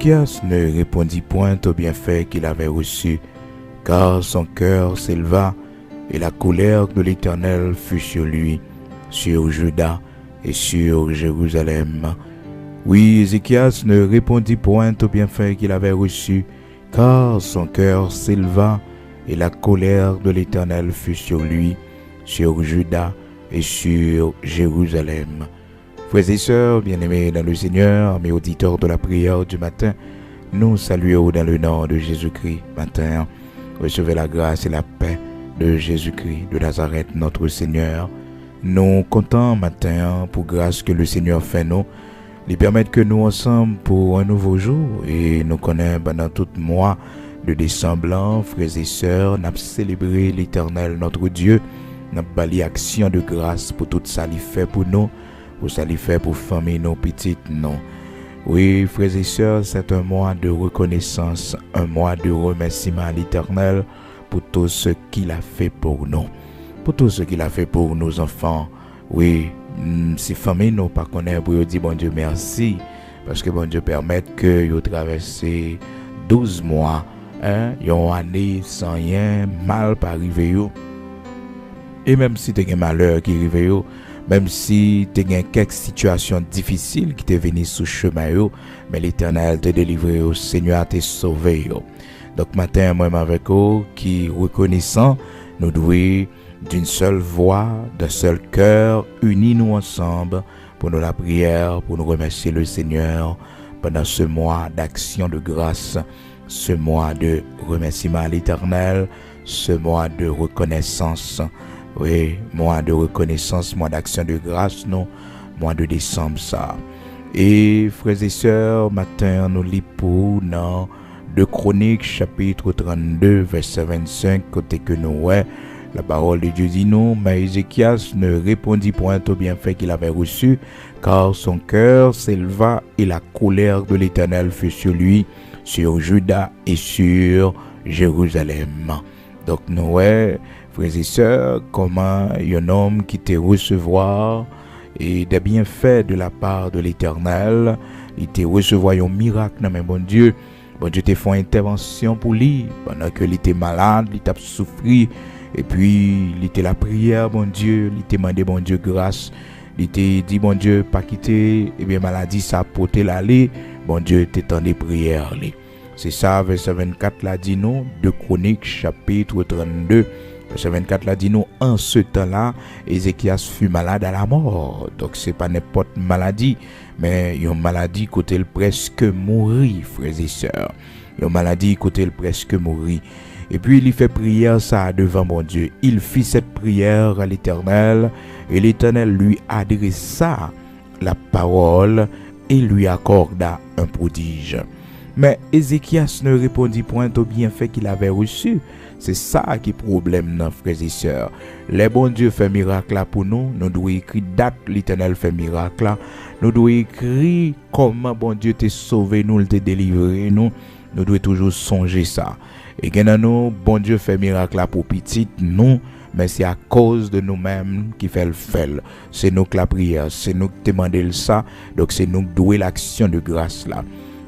Ézéchias ne répondit point au bienfait qu'il avait reçu, car son cœur s'éleva, et la colère de l'Éternel fut sur lui, sur Juda et sur Jérusalem. Oui, Ézéchias ne répondit point au bienfait qu'il avait reçu, car son cœur s'éleva, et la colère de l'Éternel fut sur lui, sur Juda et sur Jérusalem. Frères et sœurs, bien-aimés dans le Seigneur, mes auditeurs de la prière du matin, nous saluons dans le nom de Jésus-Christ. Matin, recevez la grâce et la paix de Jésus-Christ de Nazareth, notre Seigneur. Nous comptons matin pour grâce que le Seigneur fait nous, lui permettre que nous ensemble pour un nouveau jour et nous connaissons pendant tout mois de décembre, frères et sœurs, nous avons célébré l'Éternel, notre Dieu, nous avons bali action de grâce pour tout ça qu'il fait pour nous, pour ça qu'il fait pour famille, nos petites, non. Oui, frères et sœurs, c'est un mois de reconnaissance, un mois de remerciement à l'Éternel pour tout ce qu'il a fait pour nous. Pour tout ce qu'il a fait pour nos enfants. Oui, si famille nous pas connaît pour dire bon Dieu merci, parce que bon Dieu permet que vous traversez 12 mois, une année sans rien, mal pas arrivé. Et même si tu as un malheur qui arrive, même si tu as quelques situations difficiles qui te venues sous chemin, mais l'Éternel te délivré, le Seigneur t'a sauvé. Donc matin, moi avec vous, qui reconnaissant, nous devons d'une seule voix, d'un seul cœur, unis nous ensemble pour nous la prière, pour nous remercier le Seigneur pendant ce mois d'action de grâce, ce mois de remerciement à l'Éternel, ce mois de reconnaissance. Oui, mois de reconnaissance, mois d'action de grâce, non, mois de décembre, ça. Et frères et sœurs, matin, nous lisons pour dans 2 Chroniques, chapitre 32, verset 25, côté que nous, la parole de Dieu dit nous, mais Ézéchias ne répondit point au bienfait qu'il avait reçu, car son cœur s'éleva et la colère de l'Éternel fut sur lui, sur Juda et sur Jérusalem. Donc nous, frères et sœurs, comment un homme qui te recevoir et des bienfaits de la part de l'Éternel, il te recevoir un miracle, mais bon Dieu te fait une intervention pour lui, pendant que il était malade, il t'a souffert, et puis il était la prière, bon Dieu, il t'a demandé, bon Dieu, grâce, il t'a dit, bon Dieu, pas quitter, et bien maladie, ça porté l'aller, bon Dieu, t'étend des prières, c'est ça, verset 24, là, dit nous, 2 Chroniques, chapitre 32, verset 24 là dit nous, en ce temps-là, Ézéchias fut malade à la mort. Donc c'est pas n'importe maladie, mais une maladie côté le presque mourir, frères et sœurs. Une maladie côté le presque mourir. Et puis il fait prière ça devant mon Dieu. Il fit cette prière à l'Éternel, et l'Éternel lui adressa la parole et lui accorda un prodige. Mais Ézéchias ne répondit point au bienfait qu'il avait reçu. C'est ça qui est le problème, non, frères et sœurs. Les bons Dieu fait miracle là pour nous. Nous devons écrire date l'Éternel fait miracle là. Nous devons écrire comment bon Dieu t'a sauvé, nous t'a délivré nous. Nous devons toujours songer ça. Et quand nous, bon Dieu fait miracle là pour petit, nous, mais c'est à cause de nous-mêmes qui fait le fait. C'est nous que la prière, c'est nous qui demandons ça. Donc c'est nous qui devons l'action de grâce là.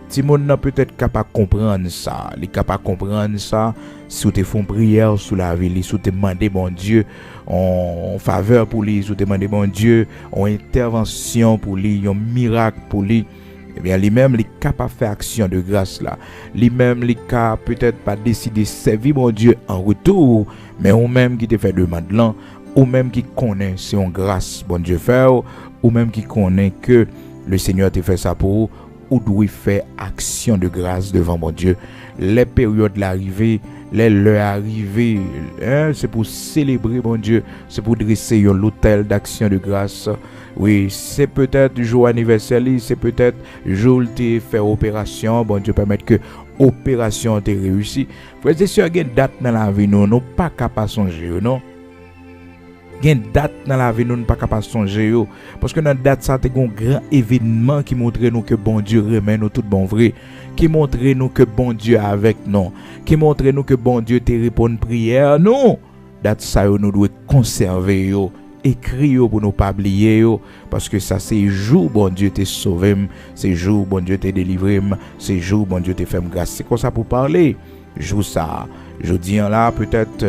Si mon n'a peut-être capable de comprendre ça, il est capable de comprendre ça, si vous font prière sous la vie, si vous demandez bon Dieu en faveur pour lui, si vous demandez bon Dieu en intervention pour lui, en miracle pour lui, eh bien lui-même il est capable de faire action de grâce là. Lui-même il est capable peut-être pas décider de servir mon Dieu en retour, mais ou même qui te fait demande là, ou même qui connaît c'est en grâce bon Dieu fait, ou même qui connaît que le Seigneur te fait ça pour vous. Ou doit faire action de grâce devant mon Dieu. Les périodes l'arrivée, les l'heure arrivée, c'est pour célébrer mon Dieu, c'est pour dresser l'autel d'action de grâce. Oui, c'est peut-être jour anniversaire, c'est peut-être jour où tu fais opération, bon Dieu permet que opération te réussi. Frères et sœurs, il y a une date dans la vie, nous pas capable de songer, non? Il y a une date dans la vie, nous ne pas capable de songer. Parce que dans la date, ça, c'est un grand événement qui montre nous que bon Dieu remet nous tout bon vrai. Qui montre nous que bon Dieu est avec nous. Qui montre nous que bon Dieu te répond prière. Non! Date ça, nous devons conserver. écrit pour nous pas oublier parce que ça c'est jour bon Dieu t'a sauvé, c'est jour bon Dieu t'a délivré, c'est jour bon Dieu t'a fait grâce. C'est comme ça pour parler. Jour ça, je dis là peut-être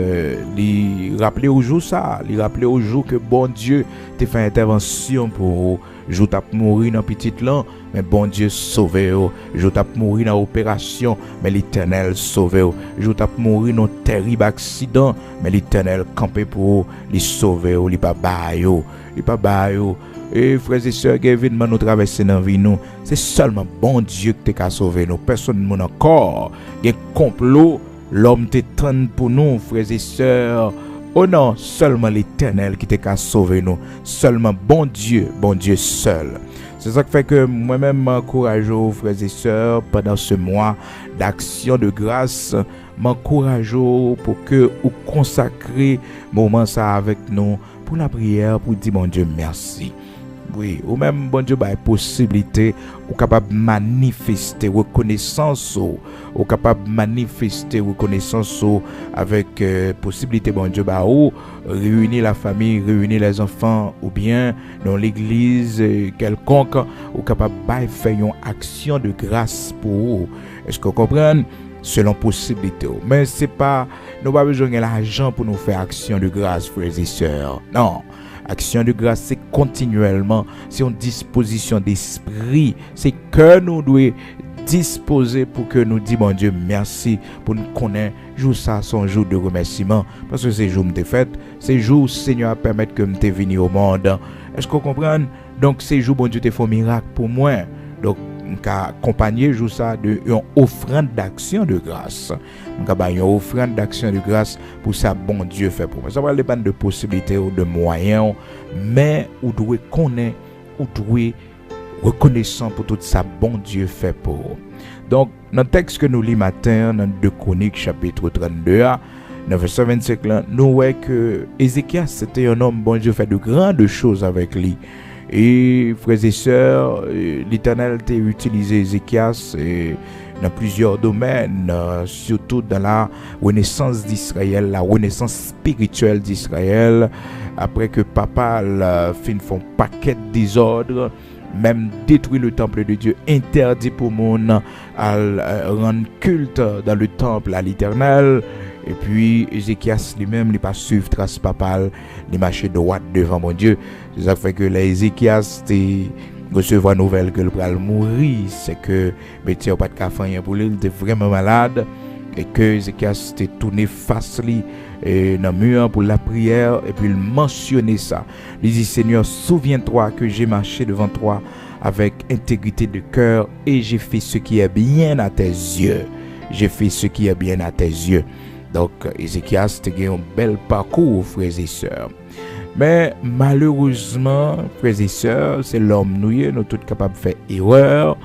lui rappeler au jour ça, lui rappeler au jour que bon Dieu t'a fait intervention pour jour t'a mourir dans petite là, mais bon Dieu sauvé jour t'a mourir dans opération, mais l'Éternel sauvé jour t'a mourir dans terrible accident, mais l'Éternel campé pour les sauver li pas bayo. Et frères et sœurs, qui événement nous traverser dans la vie nous, c'est seulement bon Dieu qui t'a sauvé nous. Personne ne encore. Il y a un complot, l'homme t'étend pour nous, frères et sœurs. Oh non, seulement l'Éternel qui t'a sauvé nous. Seulement bon Dieu seul. C'est ça qui fait que moi-même m'encourage, frères et sœurs, pendant ce mois d'action de grâce, m'encourage pour que vous consacrez moment ça avec nous pour la prière, pour dire mon Dieu merci. Oui, ou même bon Dieu a possibilité ou capable manifester reconnaissance ou capable manifester reconnaissance avec possibilité bon Dieu ou réunir la famille, réunir les enfants ou bien dans l'église quelconque ou capable de faire une action de grâce pour vous. Est-ce que vous comprenez? Selon possibilité. Mais c'est pas, nous pas besoin de l'argent pour nous faire action de grâce, frères et sœurs. Non. Action de grâce, c'est continuellement, c'est une disposition d'esprit, c'est que nous devons disposer pour que nous disions, mon Dieu, merci pour nous connaître. Jour ça, son jour de remerciement, parce que c'est jour de fête, c'est jour Seigneur a permettre que je venu au monde. Est-ce que vous comprenez? Donc, c'est jour, bon Dieu, te fait un miracle pour moi. Donc, accompagné jour ça de une offrande d'action de grâce. Une offrande d'action de grâce pour ça bon Dieu fait pour moi. Ça va dépendre de possibilités ou de moyens, mais vous devez connaître, vous devez reconnaissant pour tout ça bon Dieu fait pour vous. Donc dans le texte que nous lisons matin dans 2 Chroniques chapitre 32 dans verset 25 là, nous voyons que Ézéchias c'était un homme bon Dieu fait de grandes choses avec lui. Et frères et sœurs, l'Éternel a utilisé Ézéchias dans plusieurs domaines, surtout dans la renaissance d'Israël, la renaissance spirituelle d'Israël, après que papa fait un paquet de désordres, même détruit le temple de Dieu, interdit pour monde à rendre culte dans le temple à l'Éternel. Et puis Ézéchias lui-même il pas suivre trace papale, il marchait droit devant mon Dieu. C'est ça fait que Ézéchias recevoir nouvelle que le pral mourir, c'est que Béthia pas de café pour lui, il était vraiment malade et que Ézéchias était tourné face lui dans le mur pour la prière et puis il mentionnait ça. Il dit Seigneur, souviens-toi que j'ai marché devant toi avec intégrité de cœur et j'ai fait ce qui est bien à tes yeux. J'ai fait ce qui est bien à tes yeux. Donc, Ézéchias a eu un bel parcours, frères et sœurs. Mais malheureusement, frères et sœurs, c'est l'homme nous tous capables de faire erreur.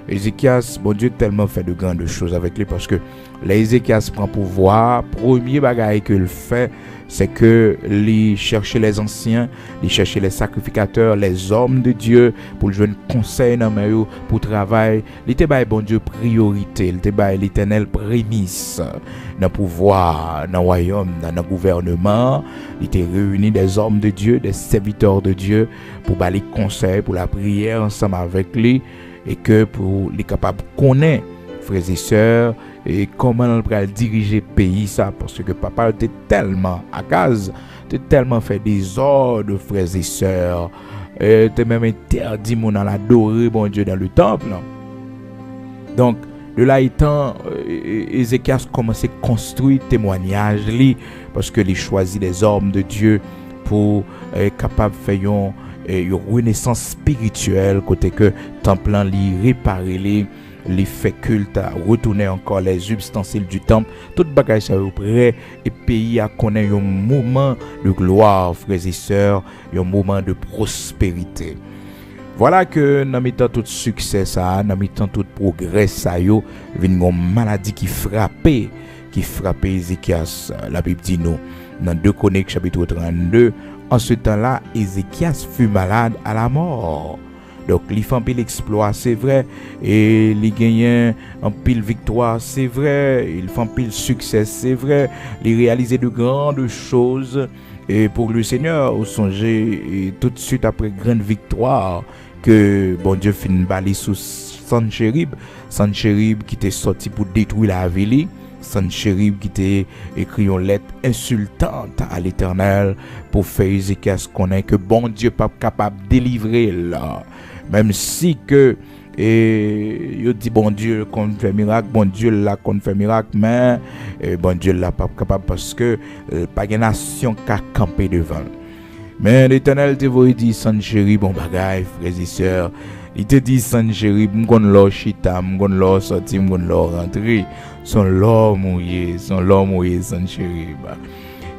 Ézéchias, bon Dieu, tellement fait de grandes choses avec lui parce que l'Ézéchias prend pouvoir. Premier bagage qu'il fait, c'est que il chercher les anciens, il chercher les sacrificateurs, les hommes de Dieu pour le jouer un conseil dans eux pour travail. Il était bail bon Dieu priorité, il était bail l'Éternel prémisse dans pouvoir, dans le royaume, dans le gouvernement. Il était réuni des hommes de Dieu, des serviteurs de Dieu pour bailler conseil, pour la prière ensemble avec lui et que pour les capables de connaître frères et sœurs et comment on va diriger le pays ça parce que papa était tellement à case, était tellement fait des ordres frères et sœurs, était même interdit mon à l'adorer bon Dieu dans le temple. Donc de là étant Ézéchias commençait à construire témoignage lui parce que il choisit des hommes de Dieu pour capable faire une renaissance spirituelle côté que temple li réparer les fait culte à retourner encore les ustensiles du temple tout bagage ça prêt et pays à connaître un moment de gloire frères et sœurs, un moment de prospérité. Voilà que dans mi-temps tout succès ça, dans mi-temps tout progrès ça yo, vinn une maladie qui frappait Ézéchias. La Bible dit nous dans 2 Chroniques chapitre 32, en ce temps-là Ézéchias fut malade à la mort. Donc, il fait un pile exploit, c'est vrai. Et il gagne un pile victoire, c'est vrai. Il fait un pile succès, c'est vrai. Il réalise de grandes choses. Et pour le Seigneur, au songer, tout de suite après grande victoire, que bon Dieu finit bali sous Sanchérib qui était sorti pour détruire la ville. Sanchérib qui était écrit une lettre insultante à l'Éternel pour faire Ézéchias connaître que bon Dieu pas capable de délivrer là. Même si que il dit bon Dieu qu'on fait miracle, bon Dieu là qu'on fait miracle, mais bon Dieu là pas capable parce que pas de nation qui a campé devant. Mais l'Éternel te voit dit Sanchérib bon bagaille frères et sœurs. Il te dit Sanchérib m'gon l'or chita, m'gon l'or sorti, m'gon l'or rentrer. Son l'or mouillé Sanchérib.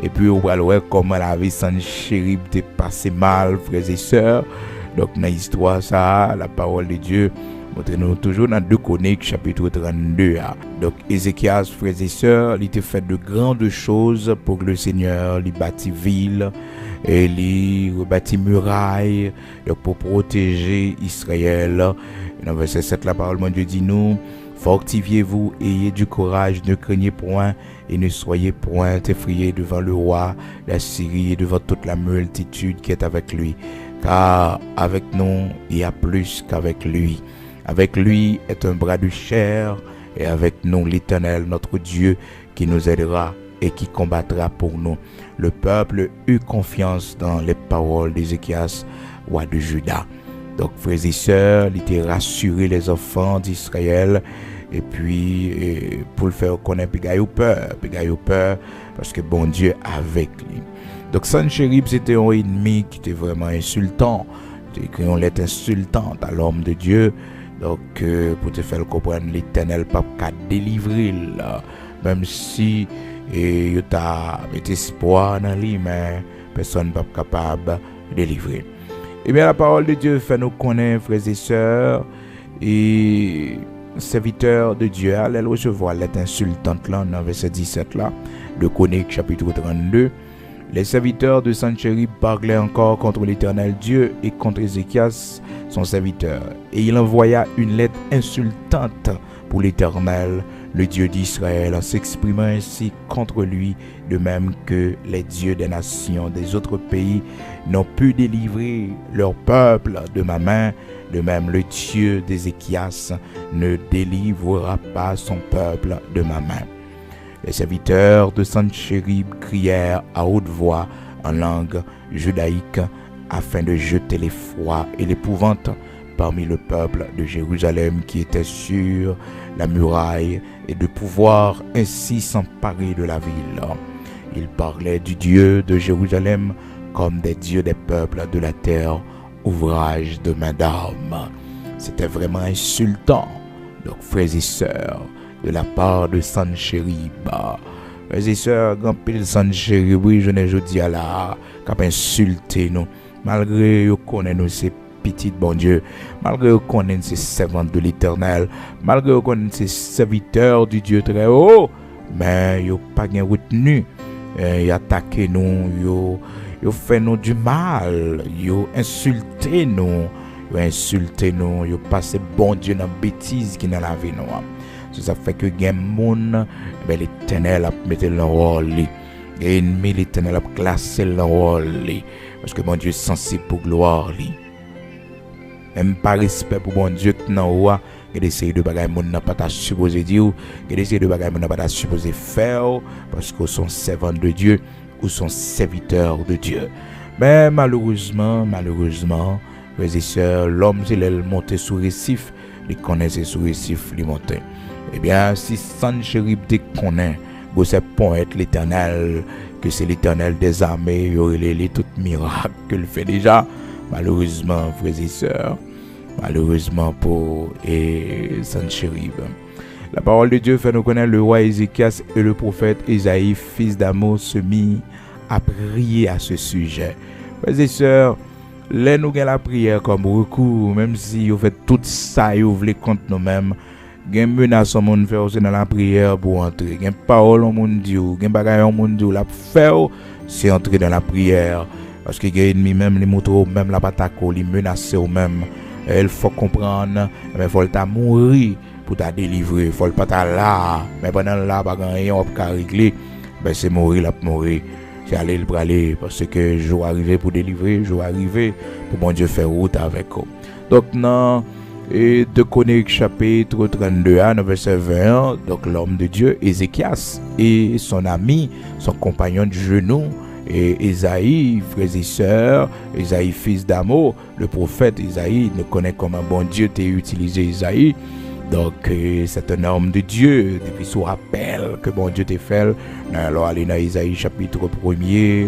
Et puis on va voir comment la vie Sanchérib te passé mal frères et sœurs. Donc dans l'histoire ça, la parole de Dieu montre-nous toujours dans 2 Chroniques chapitre 32. Donc Ézéchias frères et sœurs, il te fait de grandes choses pour le Seigneur, il bâtit ville et il rebâtit muraille donc pour protéger Israël. Dans verset 7 la parole de Dieu dit nous fortifiez-vous, ayez du courage, ne craignez point et ne soyez point effrayés devant le roi d'Assyrie et devant toute la multitude qui est avec lui. Car avec nous, il y a plus qu'avec lui. Avec lui est un bras de chair et avec nous l'Éternel, notre Dieu, qui nous aidera et qui combattra pour nous. Le peuple eut confiance dans les paroles d'Ézéchias, roi de Juda. Donc, frères et sœurs, il était rassuré les enfants d'Israël et puis pour le faire connaître, puis il a eu peur parce que bon Dieu avec lui. Donc Sanchérib c'était un ennemi qui était vraiment insultant, il écrit une lettre insultante à l'homme de Dieu. Donc pour te faire comprendre l'Éternel pas qu'à délivrer là, même si il t'a mis espoir dans lui, mais personne pas capable de délivrer. Et bien la parole de Dieu fait nous connaître frères et sœurs et serviteurs de Dieu allez recevoir lettre insultante là dans verset 17 là de Chroniques chapitre 32. Les serviteurs de Sanchérib parlaient encore contre l'Éternel Dieu et contre Ézéchias, son serviteur. Et il envoya une lettre insultante pour l'Éternel, le Dieu d'Israël, en s'exprimant ainsi contre lui, de même que les dieux des nations des autres pays n'ont pu délivrer leur peuple de ma main. De même, le Dieu d'Ézéchias ne délivrera pas son peuple de ma main. Les serviteurs de Sanchérib crièrent à haute voix en langue judaïque afin de jeter l'effroi et l'épouvante parmi le peuple de Jérusalem qui était sur la muraille et de pouvoir ainsi s'emparer de la ville. Ils parlaient du Dieu de Jérusalem comme des dieux des peuples de la terre, ouvrage de main d'homme. C'était vraiment insultant. Donc frères et sœurs, de la part de Sanchérib. Frères et sœurs, grand pile Sanchérib, oui, je ne dis à la cap insulter nous. Malgré que connaît nous ces petites bon Dieu, malgré que connaît ces servantes de l'Éternel, malgré que connaît ces serviteurs du Dieu très haut, mais yo pas bien retenu. Ils attaqué nous, yo fait nous du mal, yo insulté nous, yo passé bon Dieu dans bêtise qui dans la vie nous. Ça fait que gen moun l'Éternel a mettre le rôle et ennemi l'Éternel a classé le rôle parce que bon Dieu est sensible pour gloire li. Même pas respect pour bon Dieu qui nan roi, que des séries de bagages moun n'a pas ta supposé dire, que des séries de bagages moun n'a pas ta supposé faire parce qu'ils sont servants de Dieu ou sont serviteurs de Dieu. Mais malheureusement, frères et sœurs, l'homme c'est le monter sur récif, il connaît sur récif, il monter. Eh bien, si Sanchérib te connaît, c'est pour être l'Éternel, que c'est l'Éternel des armées, il y aurait les tout miracles qu'il fait déjà. Malheureusement, frères et sœurs, malheureusement pour Sanchérib. La parole de Dieu fait nous connaître le roi Ézéchias et le prophète Ésaïe, fils d'Amos, se mit à prier à ce sujet. Frères et sœurs, là nous avons la prière comme recours, même si vous faites tout ça et vous voulez contre nous-mêmes. Gen menace moun faire aussi dans la prière pour entrer. Gen parole moun di ou, gen bagay moun di ou la faire c'est entrer dans la prière parce que gen ennemi même les motos même la patako li menacer ou même Il faut comprendre, mais faut ta mourir pour ta délivrer, faut pas ta là, mais pendant là pas rien on peut régler, ben c'est mourir la mourir. C'est aller le braler parce que jour arrivé pour délivrer, jour arrivé pour mon Dieu faire route avec eux. Donc non et de Chroniques chapitre 32 à verset 20, donc l'homme de Dieu Ézéchias et son ami, son compagnon de genou et Isaïe, frères et sœurs, Isaïe fils d'Amo, le prophète Isaïe nous connaît comme un bon Dieu t'a utilisé Isaïe. Donc c'est un homme de Dieu depuis son rappel que bon Dieu t'a fait. Alors allez dans Isaïe chapitre 1er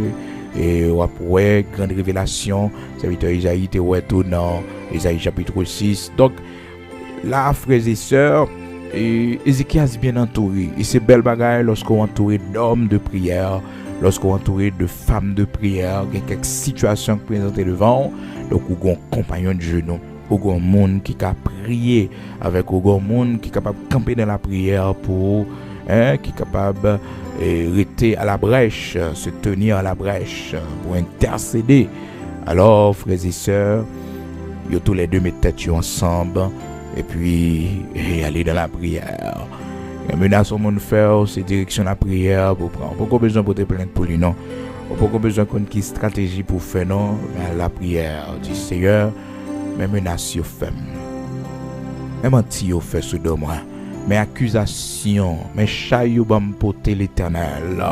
et après grande révélation, serviteur Isaïe te retourne dans Isaïe chapitre 6. Donc là frères et sœurs, Ézéchias bien entouré et c'est belle bagaille lorsqu'on est entouré d'hommes de prière, lorsqu'on est entouré de femmes de prière, il y a quelques situations présentées devant, donc on a un compagnon de genoux, on a un monde qui a prié avec un monde qui est capable de camper dans la prière pour qui est capable de rester à la brèche, se tenir à la brèche pour intercéder. Alors frères et sœurs, ils tous les deux mettent tête ensemble et puis aller dans la prière. Et maintenant, ce monde faire, c'est direction la prière pour prendre. Pourquoi besoin de porter plainte pour lui, non? Pourquoi besoin qu'on ait une stratégie pour faire, non? Mais la prière du Seigneur, mais menace fait. Mais menti au fait sous de moi. Mes accusations, mes chaillots bam porter l'Éternel.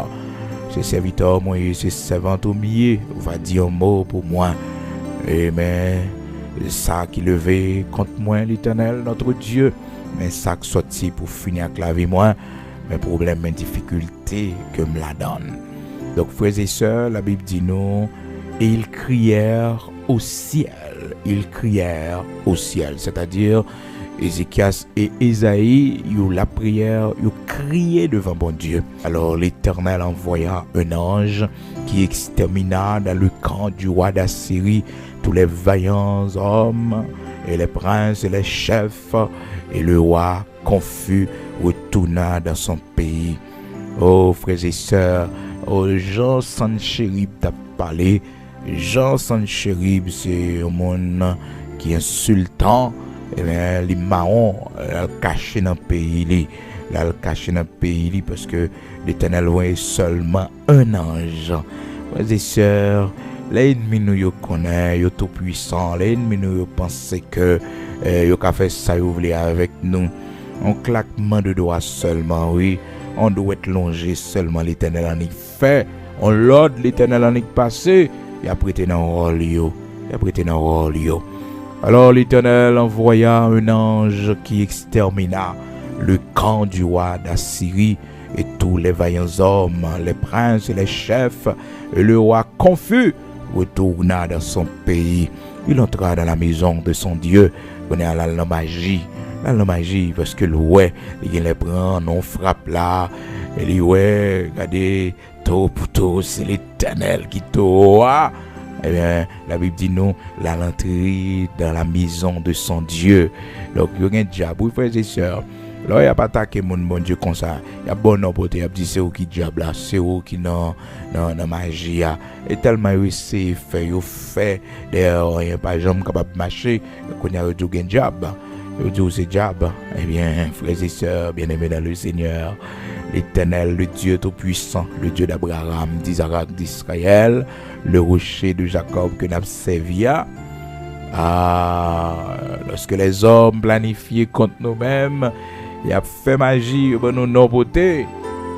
C'est serviteur moi, c'est servant au milieu. On va dire un mot pour moi. Et mais ça qui levé contre moi l'Éternel, notre Dieu. Mais ça qui sorti pour finir avec la vie moi, mes problèmes, mes difficultés que me la donne. Donc frères et sœurs, la Bible dit nous, et ils crièrent au ciel. Ils crièrent au ciel, c'est-à-dire Ézéchias et Isaïe, ils la prière, ils criaient devant bon Dieu. Alors l'Éternel envoya un ange qui extermina dans le camp du roi d'Assyrie tous les vaillants hommes et les princes et les chefs, et le roi confus retourna dans son pays. Oh frères et sœurs, oh Jean Sanchérib t'a parlé. Jean Sanchérib, c'est un monde qui est insultant. Et bien, les marrons, cachés dans le pays, là, cachés dans le pays, parce que l'Éternel voit seulement un ange. Frères et sœurs, les ennemis nous connaissent, ils sont tout puissants. Les ennemis nous pensent que ils ont fait ça avec nous. Un claquement de doigts seulement, oui. On doit être longé seulement l'Éternel en y fait. On l'ordre l'Éternel en y passé. Il a prêté dans le rôle. Alors l'Éternel envoya un ange qui extermina le camp du roi d'Assyrie et tous les vaillants hommes, les princes et les chefs. Et le roi confus retourna dans son pays. Il entra dans la maison de son Dieu. On est à la magie. La magie, parce que le ouais, il les prend, on frappe là. Et les ouais, regardez, tout pour tout, c'est l'Éternel qui toa. Eh bien, la Bible dit nous, la l'entrée dans la maison de son Dieu. Donc, il y a un diable, frères et sœurs. Là, il n'y a pas attaqué mon Dieu comme ça. Il y a bon côté, il y a dit c'est où qui diable là, c'est où qui non magie. Et tellement c'est fait, il fait, d'ailleurs, il n'y a pas jamais capable de marcher, qu'on y a dit un diable. Il dit c'est diable. Eh bien, frères et sœurs, bien-aimés dans le Seigneur, l'Éternel, le Dieu tout-puissant, le Dieu d'Abraham, d'Isaac, d'Israël, le rocher de Jacob que nous avons servi. Lorsque les hommes planifiés contre nous-mêmes, il a fait magie, il a nous non poté.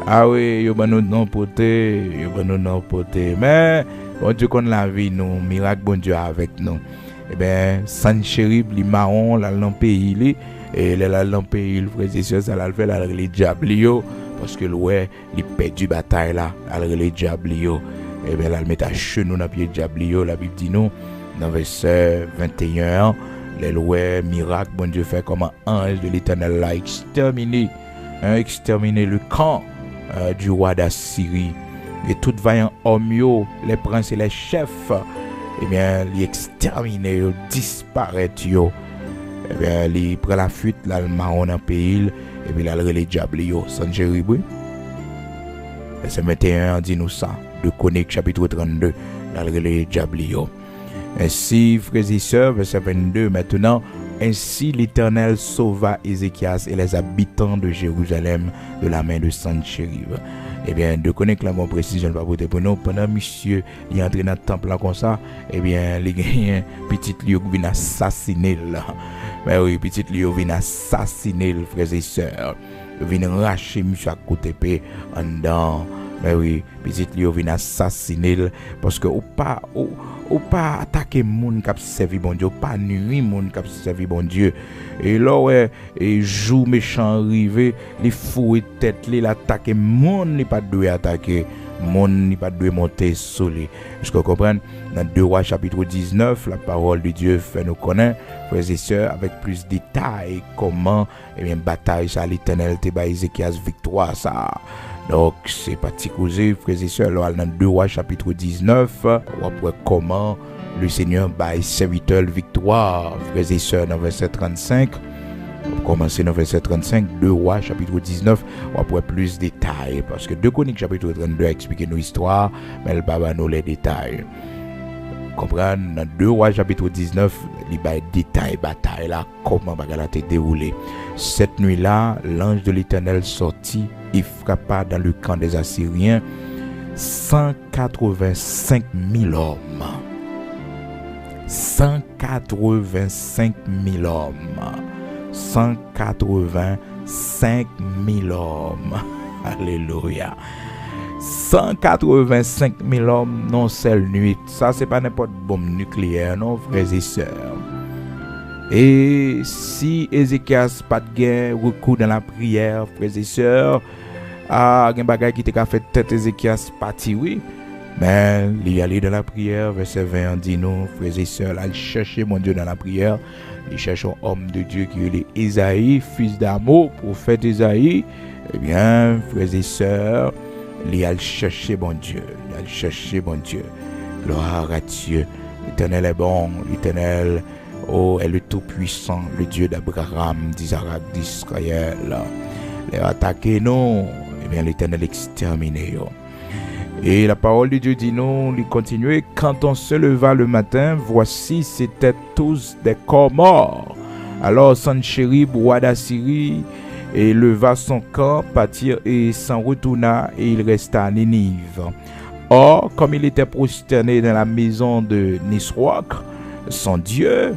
Ah oui, il a nous non poté, mais bon Dieu qu'on la vie nous, miracle bon Dieu avec nous. Eh bien, Sanchérib, les marrons, là dans le pays, et là dans le pays, le frère et sœur, ça l'a fait, là les diables, parce que ouais, il perdu bataille là, là les diables, et bien là il met à chenou dans pied diable, la Bible dit nous dans verset 21, les lois miracle bon Dieu fait comme un ange de l'Éternel là exterminer le camp du roi d'Assyrie et tout vaillant homme, les princes et les chefs, eh bien, il extermine, il disparaît, eh bien, il prend la fuite, là, le marron dans le pays, et puis là, les diables, Sanchérib, oui. Verset 21 dit nous ça, de Chroniques chapitre 32, là, les diables, Ainsi, frères et sœurs, verset 22 maintenant, ainsi l'Éternel sauva Ézéchias et les habitants de Jérusalem de la main de Sanchérib. Eh bien, de connaître la bonne précision, pas pour nous, pendant monsieur, il est entré dans le temple là comme ça, eh bien, les gagnants, petit lieu qui vient assassiner là. Mais oui, petit lieu vient assassiner, frères et sœurs. Il vient racher monsieur à côté épée en dedans. Mais oui, petit lieu vient assassiner parce que ou pas attaquer moun qui servi bon Dieu, pas nuire moun qui servi bon Dieu. Et là ouais, et jour méchant arrivé, les fouet tête les attaquer moun n'est pas doué attaquer, moun n'est pas doué monter sur lui. Est-ce que vous comprenez? Dans 2 Rois chapitre 19, la parole de Dieu fait nous connaître, frères et sœurs, avec plus de détails comment bataille ça l'Éternel te ba Ézéchias victoire ça. Donc, c'est parti causer, frères et sœurs, dans 2 Rois chapitre 19, on voit comment le Seigneur baille serviteur victoire, frères et sœurs, dans verset 35. On va commencer dans verset 35, 2 Rois chapitre 19, on voit plus de détails, parce que 2 Chroniques chapitre 32 a expliqué nos histoires, mais elle va nous les détails. Comprendre dans 2 Rois chapitre 19, il y a des détails bataille là, comment bagarre a été déroulé. Cette nuit-là, l'ange de l'Éternel sortit et frappa dans le camp des Assyriens 185 000 hommes. 185 000 hommes. 185 000 hommes. Alléluia. 185 000 hommes non seule nuit. Ça, c'est pas n'importe bombe nucléaire, non, frères et sœurs. Et si Ézéchias pas de gain recours dans la prière, frères et sœurs, gen bagay qui t'a fait tête Ézéchias parti, oui. Mais il y allait dans la prière, verset 20, on dit nous, frères et sœurs, là, il cherchait mon Dieu dans la prière. Il cherche un homme de Dieu qui est Isaïe, fils d'Amo, prophète Isaïe. Eh bien, frères et sœurs, il a cherché bon Dieu. Il a cherché bon Dieu. Gloire à Dieu. L'Éternel est bon. L'Éternel est le Tout-Puissant, le Dieu d'Abraham, d'Isaac, d'Israël. Les attaquer, non. Eh bien, l'Éternel exterminé. Et la parole de Dieu dit non, il continue. Quand on se leva le matin, voici, c'étaient tous des corps morts. Alors Sanchérib, roi d'Assyrie, et leva son camp, partir et s'en retourna, et il resta à Ninive. Or, comme il était prosterné dans la maison de Nisroch, son dieu,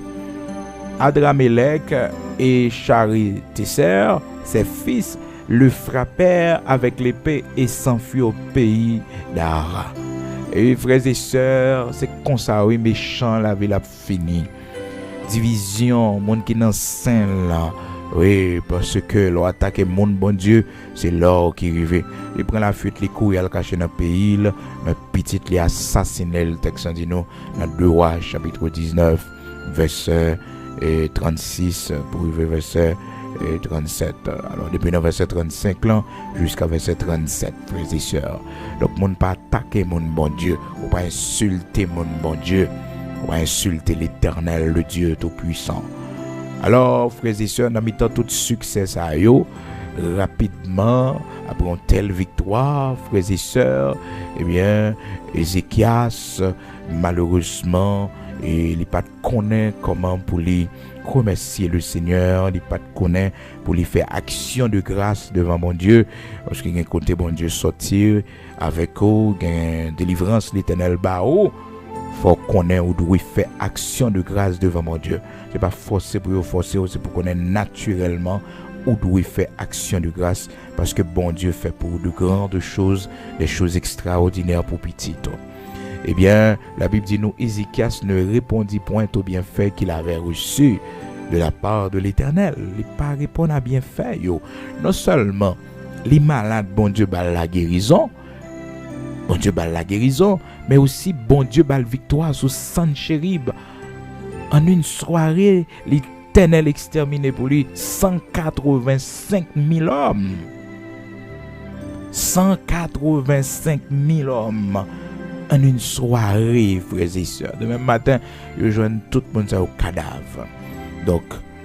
Adramélec et Charétésser, ses fils, le frappèrent avec l'épée et s'enfuirent au pays d'Ara. Et frères et sœurs, c'est comme ça, oui, méchant, la ville a fini. Division, monde qui dans saint là. Oui, parce que l'on attaque monde bon Dieu, c'est l'or qui arrive. Il prend la fuite, les coups, il caché dans le pays, mais petit, il assassine le texte dit nous, dans 2 Rois, chapitre 19, verset 36, pour arriver verset 37. Alors, depuis le verset 35 là, jusqu'à verset 37, frères et sœurs. Donc, on ne pas attaquer mon bon Dieu, ou pas insulter mon bon Dieu, ou pas insulter l'Éternel, le Dieu Tout-Puissant. Alors, frères et sœurs, dans mi-temps tout succès ça yo, rapidement, après une telle victoire, frères et sœurs, eh bien, Ézéchias, malheureusement, il n'a pas connaît comment pour lui remercier le Seigneur, il n'a pas connaît pour lui faire action de grâce devant mon Dieu, parce qu'il a compté mon Dieu sortir avec eux, il a délivrance l'Éternel bao. Faut connaître ou doit faire action de grâce devant mon Dieu. C'est pas forcé pour forcer, c'est pour connaître naturellement ou doit faire action de grâce parce que bon Dieu fait pour de grandes choses, des choses extraordinaires pour petit. Eh bien, la Bible dit nous, Ézéchias ne répondit point au bienfait qu'il avait reçu de la part de l'Éternel. Il pas répondre à bienfait yo. Non seulement les malades, bon Dieu bat la guérison. Bon Dieu bat la guérison, mais aussi bon Dieu bat la victoire sur Sanchérib. En une soirée, l'Éternel exterminé pour lui 185 000 hommes. 185 000 hommes en une soirée, frères et sœurs. De même matin, ils joignent tout le monde au cadavre. Donc,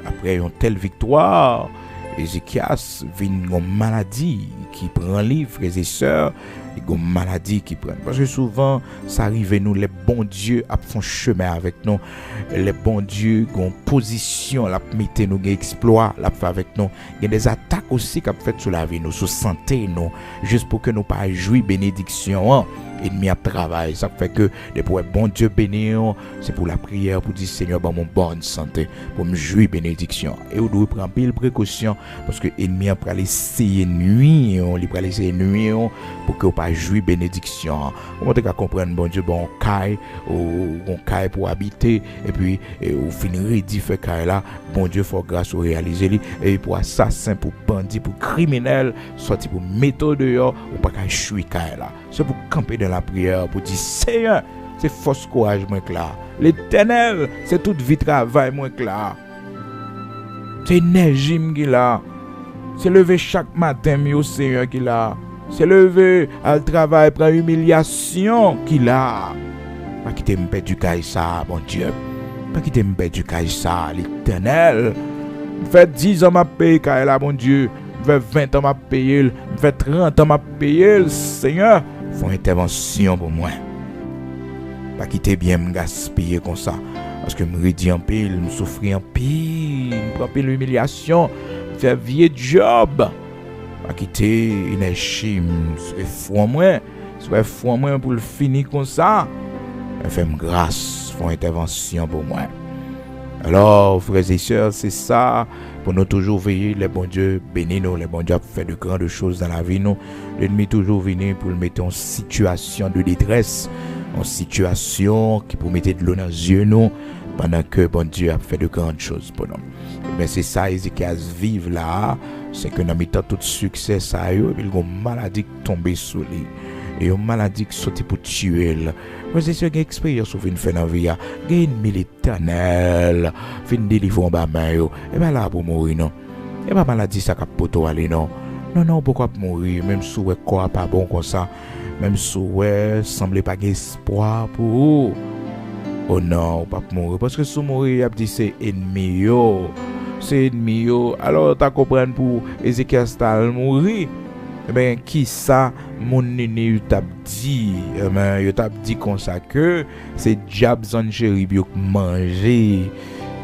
après une telle victoire, Ézéchias vient une maladie qui prend les frères et sœurs, une maladie qui prend. Parce que souvent, ça arrive nous, les bons dieux font chemin avec nous, les bons dieux ont position, la mettre nous, exploit, la fait avec nous. Il y a des attaques aussi qui fait sur la vie, nous, sur santé, nous, juste pour que nous pas jouir bénédiction. Hein. Ennemi à travail, ça fait que de pour bon Dieu bénir, c'est pour la prière, pour dire Seigneur, bon mon bonne santé, pour me jouir bénédiction. Et on doit prendre pile précaution parce que ennemi a pour essayer nuit, on lui pour essayer nuit pour que on pas jouir bénédiction. On va comprendre bon Dieu bon caille ou on caille pour habiter et puis on finir dit fait caille là, bon Dieu faut grâce au réaliser et pour assassin, pour bandit, pour criminel, sorti pour méthode dehors, ou pas qu'à jouir caille là. C'est pour camper dans la prière, pour dire Seigneur, c'est force courage moi là. L'Éternel, c'est toute vie travail moi là. C'est énergie qui là. C'est lever chaque matin au Seigneur qui là. C'est lever à travail prend humiliation qui là. Pas quitter me perdre du caille ça, mon Dieu. Pas quitter me perdre du caille ça, l'Éternel. Fait 10 ans m'a payé caille là, mon Dieu. Fait 20 ans m'a payé, fait 30 ans m'a payé, Seigneur. Font intervention pour moi. Pas quitter bien me gaspiller comme ça. Parce que me redis en pile, me souffrir en pile, me prend pile l'humiliation, me faire vieux job. Pas quitter énergie, c'est fou moi. C'est fou moi pour le finir comme ça. Fais-moi grâce, font intervention pour moi. Alors, frères et sœurs, c'est ça, pour nous toujours veiller, les bons dieux bénis nous, les bons dieux fait de grandes choses dans la vie nous. L'ennemi toujours venu pour le mettre en situation de détresse, en situation qui pour mettre de l'eau dans les yeux nous, pendant que bon Dieu a fait de grandes choses pour nous. Mais c'est ça, Ézéchias vive là, c'est que dans mettant tout succès, ça y est, il y a une maladie qui tombe sur lui. Et une maladie qui saute pour tuer. Vous avez une expérience sur une fin de vie. Il y a une l'Éternel. Fin de délivrer en bas main. Et bien là pour mourir non. Et pas maladie ça cap poto aller non. Non pourquoi mourir même si ouais corps pas bon comme ça. Même si ouais semble pas espoir pour vous. Oh non, pas mourir parce que si mourir il a dit c'est ennemi yo. C'est ennemi yo. Alors tu comprends pour Ézéchias tal mourir. Eh bien, qui ça, mon néné, t'a dit, comme ça que c'est Jab Zancheri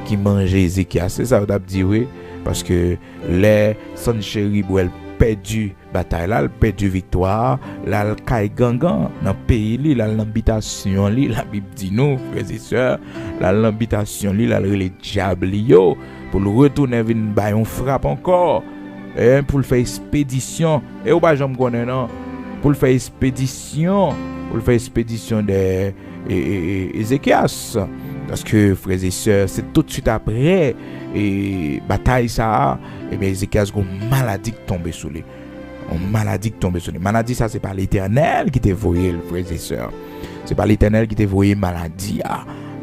qui mange Ézéchias. C'est ça, t'a dit, oui. Parce que les Zancheri, elle perdu bataille là, elle perdu victoire, là, elle caille gangan dans le pays, là, l'habitation, la Bible dit nous, frères et sœurs, là, l'habitation, là, les diables, pour le retourner, venir bailler, on frappe encore. Et pour le faire expédition et ou pas j'aime connais non pour le faire expédition de Ézéchias parce que frères et sœurs c'est tout de suite après et bataille ça et bien Ézéchias a une maladie qui tombe sur lui maladie ça c'est pas l'Éternel qui t'a voyé frères et sœurs c'est pas l'Éternel qui t'a voyé maladie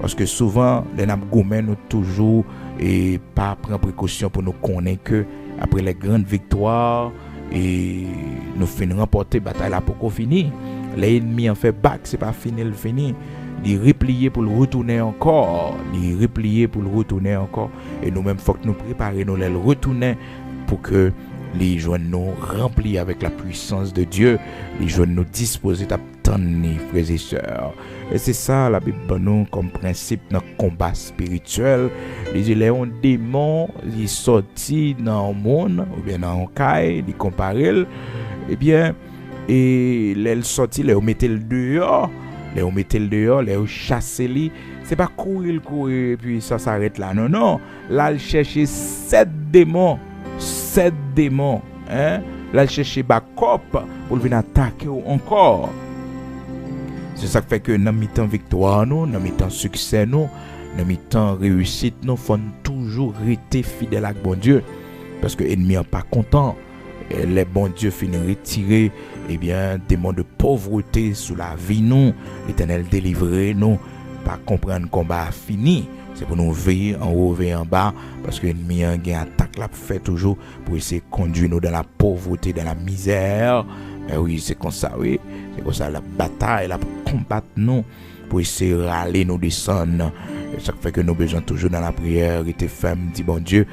parce que souvent les gourmets nous toujours et pas prendre précaution pour nous connaître que après les grandes victoires et nous finissons remporter bataille là pour qu'on finisse. Les ennemis en fait back, c'est pas fini le fini. Il replier pour le retourner encore, et nous-mêmes faut que nous préparions nous le retourner pour que les jeunes nous remplis avec la puissance de Dieu, les jeunes nous disposés à attendre frères et sœurs. Et c'est ça la Bible nous comme principe dans le combat spirituel. Les démons, ils sortis dans le monde ou bien dans le caille, ils comparent, eh bien et les sortis, les mettez le dehors, les chasser li. C'est pas courir et puis ça s'arrête là. Non. Là il chercher 7 démons, hein. Là il chercher backup pour venir attaquer encore. C'est ça qui fait que dans mi-temps victoire nous, dans mi-temps succès nous, dans mi-temps réussite nous, faut toujours rester fidèle à bon Dieu parce que l'ennemi n'est pas content. Et les bons dieux finissent retirer démons de pauvreté sous la vie nous, l'Éternel délivrer nous, pas comprendre le combat fini. C'est pour nous veiller en haut, veiller en bas, parce que l'ennemi a une attaque là fait toujours pour essayer de conduire nous dans la pauvreté, dans la misère. Et oui, c'est comme ça, oui. C'est comme ça la bataille là pour combattre nous, pour essayer de râler nous descendre. Et ça fait que nous besoin toujours dans la prière, rester ferme, dit bon Dieu,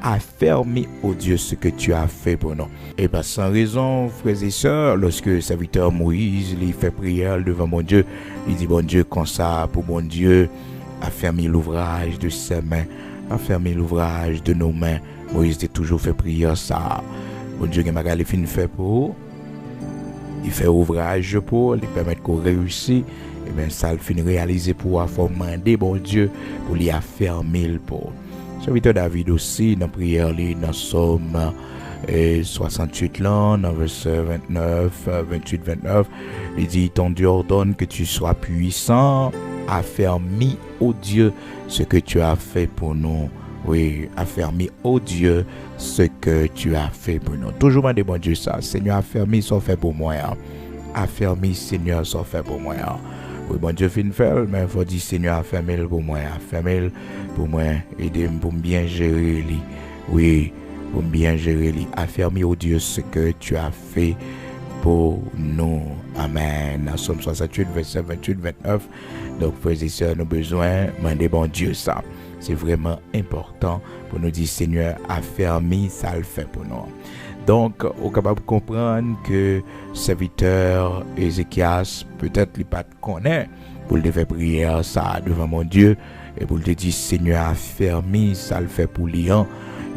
affermi, ô Dieu, ce que tu as fait pour nous. Et pas sans raison, frères et sœurs, lorsque le serviteur Moïse il fait prière devant mon Dieu, il dit, bon Dieu, comme ça, pour mon Dieu, affermi l'ouvrage de ses mains, affermi l'ouvrage de nos mains. Moïse a toujours fait prière ça. Bon Dieu, il m'a fait pour il fait ouvrage pour lui permettre qu'on réussisse. Et bien ça le finit réaliser pour demander bon Dieu pour lui affermir pour. Serviteur David aussi dans prière dans Somme 68 là, dans verset 29, 28, 29, il dit ton Dieu ordonne que tu sois puissant, affermi ô Dieu ce que tu as fait pour nous. Oui, affermi ô Dieu ce que tu as fait pour nous. Toujours demander bon Dieu ça, Seigneur affermi ce fait pour moi. Affermi Seigneur ce fait pour moi. Oui, bon Dieu fin faire, mais il faut dire Seigneur affermi pour moi, affermi pour moi, aidez-moi pour bien gérer lui. Oui, pour bien gérer lui. Affermi ô Dieu ce que tu as fait pour nous. Amen. Dans Somme 68, verset 28, 29. Donc, frères et sœurs, nous avons besoin de demander bon Dieu ça. C'est vraiment important pour nous dire Seigneur affermi, ça le fait pour nous. Donc, on est capable de comprendre que serviteur Ézéchias, peut-être il pas connaît pour le faire prière ça devant mon Dieu et pour le dire Seigneur affermi, ça le fait pour lui.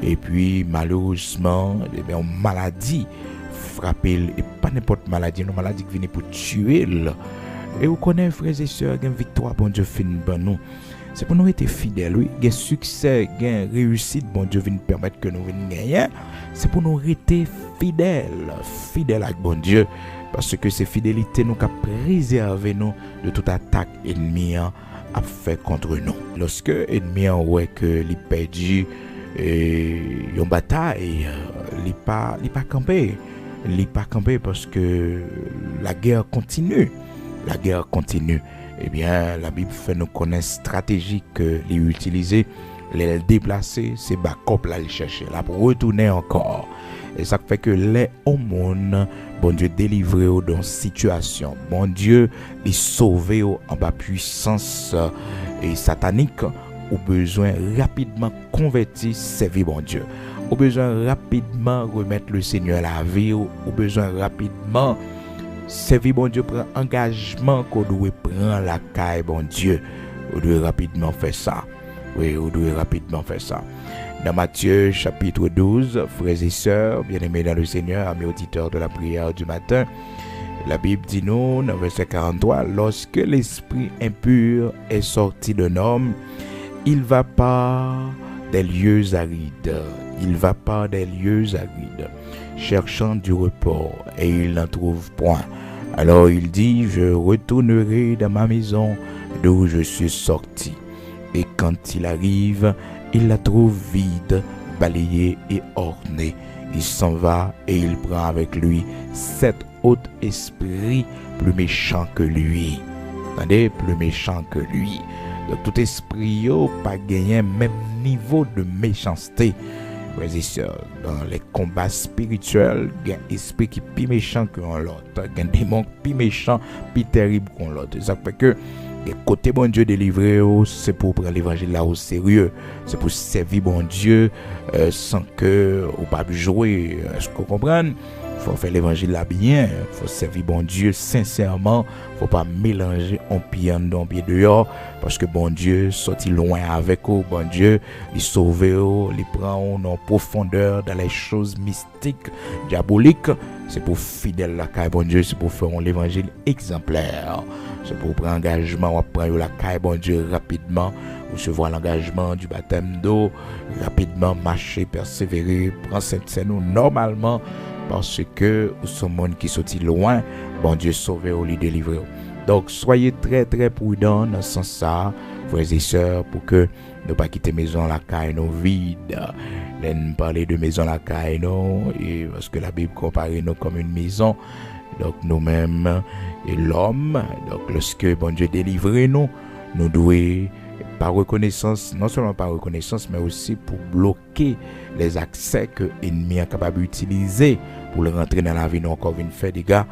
Et puis malheureusement, une maladie frappe et pas n'importe maladie, une maladie qui vient pour tuer. Et vous connaissez frères et sœurs, une victoire bon Dieu fait pour nous. C'est pour nous être fidèles, oui. Un succès, une réussite, bon Dieu vient permettre que nous venions gagner. C'est pour nous rester fidèles avec bon Dieu. Parce que ces fidélités nous préserver nous de toute attaque ennemie a fait contre nous. Lorsque l'ennemi a ouais que les perdu une bataille, il pas campé. Il pas campé parce que la guerre continue. La guerre continue. Eh bien, la Bible fait nous connaître stratégie que les utiliser, les déplacer, c'est backup là, les chercher, là pour retourner encore. Et ça fait que les hommes, bon Dieu, délivré dans situation. Bon Dieu, il sauvé en bas puissance et satanique, au besoin rapidement convertir, servir bon Dieu. Au besoin rapidement remettre le Seigneur à la vie, au besoin rapidement servir bon Dieu, prend engagement qu'on doit prendre la caille bon Dieu. On doit rapidement faire ça. Oui, on doit rapidement faire ça. Dans Matthieu chapitre 12, frères et sœurs, bien-aimés dans le Seigneur, amis auditeurs de la prière du matin, la Bible dit nous, dans verset 43, lorsque l'esprit impur est sorti d'un homme, il va par des lieux arides. Il va par des lieux arides, cherchant du repos, et il n'en trouve point. Alors il dit, je retournerai dans ma maison d'où je suis sorti. Et quand il arrive, il la trouve vide, balayée et ornée. Il s'en va et il prend avec lui 7 autres esprits plus méchants que lui. Attendez, plus méchants que lui. Donc tout esprit n'a pas gagné même niveau de méchanceté. Frères et sœurs, dans les combats spirituels, il y a un esprit qui est plus méchant que l'autre. Il y a un démon plus méchant, plus terrible que l'autre. Ça fait que le côté bon Dieu délivré, c'est pour prendre l'évangile là au sérieux. C'est pour servir bon Dieu sans que ou pas jouer. Est-ce que vous comprenez? Il faut faire l'évangile là bien. Il faut servir bon Dieu sincèrement. Il ne faut pas mélanger un pied en dedans, un pied dehors. Parce que bon Dieu sorti loin avec vous. Bon Dieu, il sauve vous, il prend en profondeur dans les choses mystiques, diaboliques. C'est pour fidèle la caille bon Dieu. C'est pour faire l'évangile exemplaire. C'est pour prendre engagement. On prend la caille bon Dieu rapidement. Recevoir l'engagement du baptême d'eau. Rapidement marcher, persévérer. Prendre cette scène normalement. Parce que nous sommes monde qui sorti loin, bon Dieu sauve ou lui délivre. Donc soyez très très prudents dans ce sens-là, frères et sœurs, pour que ne pas quitter maison la caille non vide. Nous parler de maison la caille non, et parce que la Bible compare nous comme une maison. Donc nous-mêmes et l'homme, donc lorsque bon Dieu délivre nous, nous devons par reconnaissance, non seulement par reconnaissance, mais aussi pour bloquer les accès que l'ennemi est capable d'utiliser pour le rentrer dans la vie, nous encore une fait des gars.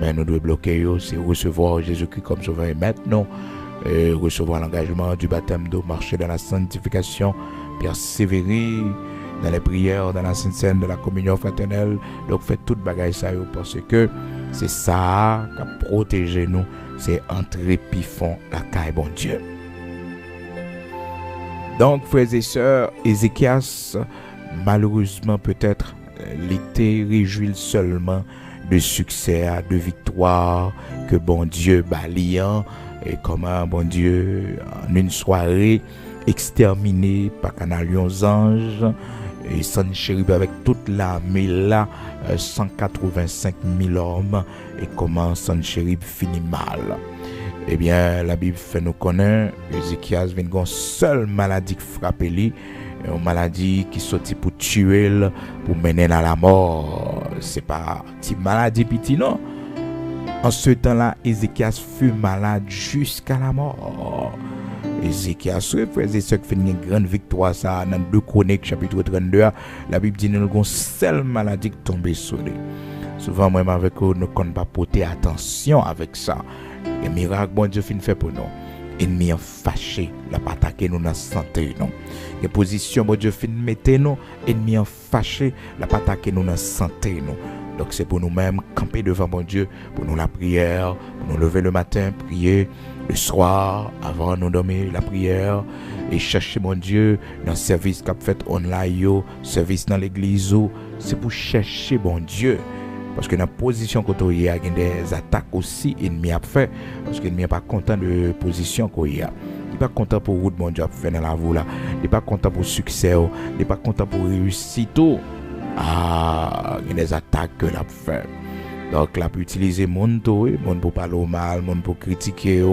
Mais nous devons bloquer, c'est recevoir Jésus-Christ comme sauveur et maître, non, recevoir l'engagement du baptême d'eau, marcher dans la sanctification, persévérer dans les prières, dans la Sainte Seine, de la communion fraternelle. Donc faites toute bagaille ça parce que c'est ça qui a protégé nous, c'est entrer puis fond la caille bon Dieu. Donc frères et sœurs, Ézéchias malheureusement peut-être l'été réjouit seulement de succès, de victoire que bon Dieu baliant et comment bon Dieu en une soirée exterminé par canalions anges et Sanchérib avec toute l'armée là 185 000 hommes et comment Sanchérib finit mal. Eh bien la Bible fait nous connaître Ézéchias vient une seule maladie qui frappe lui, une maladie qui sortit pour tuer pour mener à la mort. C'est pas une maladie petit non. En ce temps-là, Ézéchias fut malade jusqu'à la mort. Ézéchias, frères et sœurs, fait une grande victoire ça dans 2 Chroniques chapitre 32. La Bible dit nous avons une seule maladie qui tombe sur lui. Souvent moi avec eux nous ne connaissons pas porter attention avec ça. Et miracle bon Dieu fin fait pour nous. Ennemi fâché, la pas attaquer nous dans santé non. Les positions bon Dieu fin mettre nous, ennemi fâché, la pas attaquer nous dans santé non. Donc c'est pour nous-mêmes camper devant mon Dieu, pour nous la prière, pour nous lever le matin, prier, le soir, avant nous dormir, la prière, et chercher mon Dieu dans le service qu'a fait online, service dans l'église, c'est pour chercher mon Dieu. Parce que dans la position qu'on y a, des attaques aussi, l'ennemi a fait, parce que l'ennemi n'est pas content de la position qu'on y a. Il n'est pas content pour route mon Dieu a fait dans la voie là. Il n'est pas content pour succès, il n'est pas content pour réussite. Ah, il y a des attaques que l'a fait. Donc là peut utiliser monde pour parler mal, monde pour critiquer,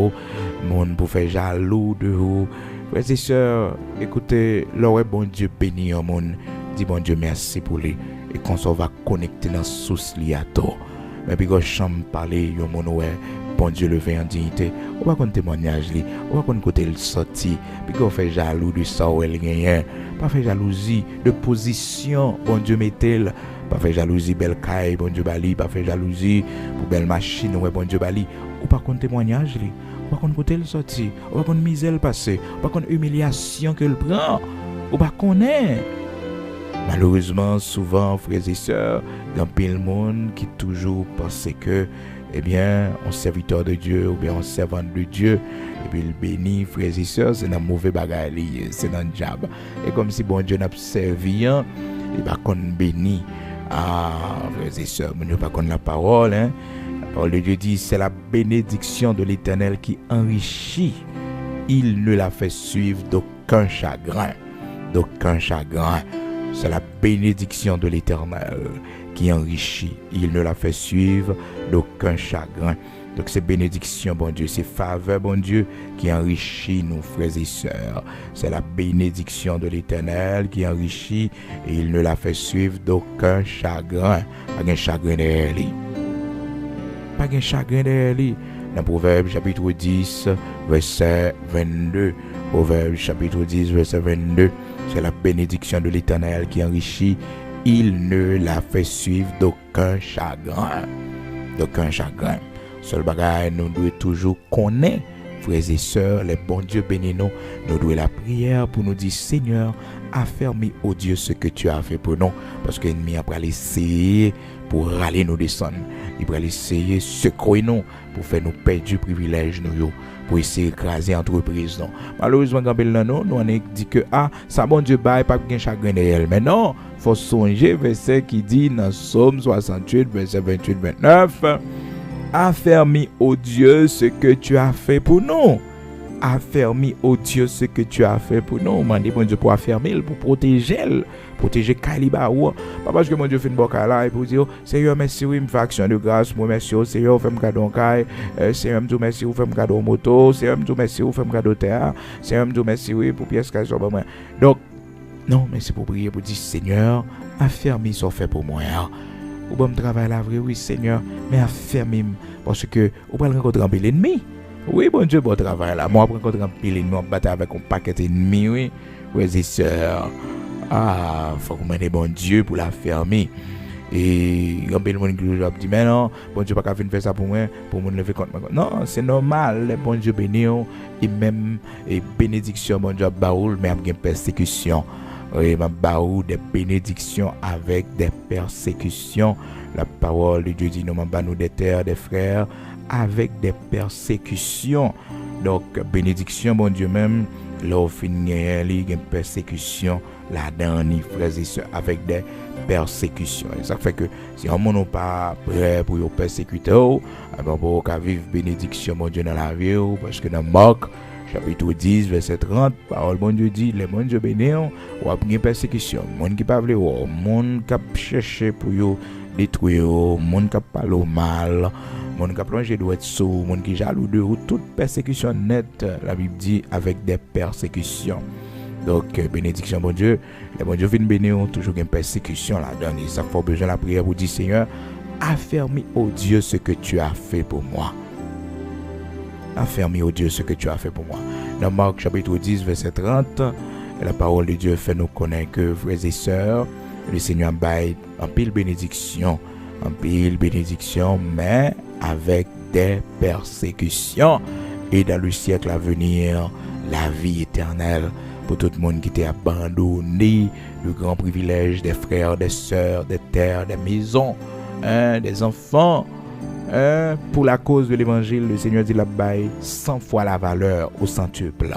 monde pour faire jaloux de vous. Frères et sœurs, écoutez, l'heure bon Dieu béni au monde. Dis bon Dieu merci pour lui et qu'on s'en va connecter dans source li à toi. Mais puis quand chambre parler yo mon ouais bon Dieu levé en dignité. On va compter témoignage li, on va compter côté le sorti. Puis qu'on fait jaloux de ça ou elle rien. Pas faire jalousie de position bon Dieu mettez pas faire jalousie belle caille bon Dieu bali, pas faire jalousie pour belle machine ouais bon Dieu bali. Ou pas compter témoignage li. On va compter côté le sorti, on va compter misère le passé, on va compter humiliation que le prend. On va connaître. Malheureusement, souvent, frères et sœurs, il y a plein de monde qui toujours pense que, eh bien, un serviteur de Dieu ou bien un servant de Dieu, et puis il bénit, frères et sœurs, c'est dans mauvais bagage, c'est dans le diable. Et comme si bon Dieu n'a pas servi, et pas qu'on bénit. Ah, frères et sœurs, mais nous pas qu'on la parole, hein. La parole de Dieu dit, c'est la bénédiction de l'Éternel qui enrichit. Il ne la fait suivre d'aucun chagrin. D'aucun chagrin. C'est la bénédiction de l'Éternel qui enrichit. Il ne la fait suivre d'aucun chagrin. Donc c'est bénédiction, bon Dieu, c'est faveur, bon Dieu, qui enrichit nos frères et sœurs. C'est la bénédiction de l'Éternel qui enrichit et il ne la fait suivre d'aucun chagrin. Pas de chagrin derrière lui. Pas de chagrin derrière lui. Dans Proverbe chapitre 10, verset 22. Proverbe chapitre 10, verset 22. C'est la bénédiction de l'Éternel qui enrichit. Il ne la fait suivre d'aucun chagrin. D'aucun chagrin. Seul bagage, nous devons toujours connaître, frères et sœurs, les bons dieux bénis nous. Nous devons la prière pour nous dire, Seigneur, affermis, ô Dieu, ce que tu as fait pour nous. Parce que l'ennemi a essayer pour râler nous descendre. Il va essayer secouer nous pour faire nous perdre du privilège nous. Pour essayer d'écraser l'entreprise. Malheureusement, quand nous on dit que ça bon Dieu bail pas de chagrin derrière. Mais non, il faut songer verset qui dit dans Psaume 68, verset 28-29, affermis, ô Dieu, ce que tu as fait pour nous. Affermis, ô Dieu, ce que tu as fait pour nous. Mandez bon Dieu pour affermir, pour protéger Kaliba. Pas parce que mon Dieu fait une bonne là et pour dire, Seigneur, merci, oui, me fait action de grâce, moi, merci, Seigneur, fais-moi cadeau caille, Seigneur, me merci, fais-moi cadeau moto, Seigneur, me merci, fais-moi cadeau terre, Seigneur, me merci, oui, pour pièce qu'elle soit pour moi. Donc, non, mais c'est pour prier, pour dire, Seigneur, affermis ce fait pour moi. Ou bon travail là, vrai, oui, Seigneur, mais affermis, parce que, ou pas rencontrer un peu l'ennemi. Oui, bon Dieu, bon travail là. Moi, après, quand on pile, nous battre avec un paquet d'ennemis, oui. Frères et sœurs. Faut qu'on mette bon Dieu pour la fermer. Et il y a des gens qui disent, mais non, bon Dieu, pas venir faire ça pour moi, pour me lever contre moi. Non, c'est normal, les bon Dieu bénis, et même, et bénédiction, bon Dieu, baoul, mais il y a une persécution. Et ma baou des bénédictions avec des persécutions. La parole de Dieu dit nous m'a nous des terres des frères avec des persécutions. Donc bénédiction bon Dieu même là au fin une persécution là-dedans ni frères et sœurs avec des persécutions. Et ça fait que si on n'est pas prêt pour les persécuter, on va vivre bénédiction mon Dieu dans la vie parce que dans Marc chapitre 10 verset 30 parole bon Dieu dit les monde Dieu béni ou a une persécution monde qui pas veut monde qui chercher pour yo détruire monde qui parle mal monde qui plongé doit être sous monde qui jaloux de ou toute persécution nette la Bible dit avec des persécutions. Donc bénédiction bon Dieu les bon Dieu viennent bénir toujours une persécution là-dedans et ça faut besoin la prière pour dire Seigneur affermis ô Dieu ce que tu as fait pour moi. Affermis, ô Dieu, ce que tu as fait pour moi. Dans Marc chapitre 10, verset 30, la parole de Dieu fait nous connaître que, frères et sœurs, le Seigneur baille en pile bénédiction, mais avec des persécutions. Et dans le siècle à venir, la vie éternelle pour tout le monde qui était abandonné, le grand privilège des frères, des sœurs, des terres, des maisons, des enfants. Pour la cause de l'évangile, le Seigneur dit la baille 100 fois la valeur au centuple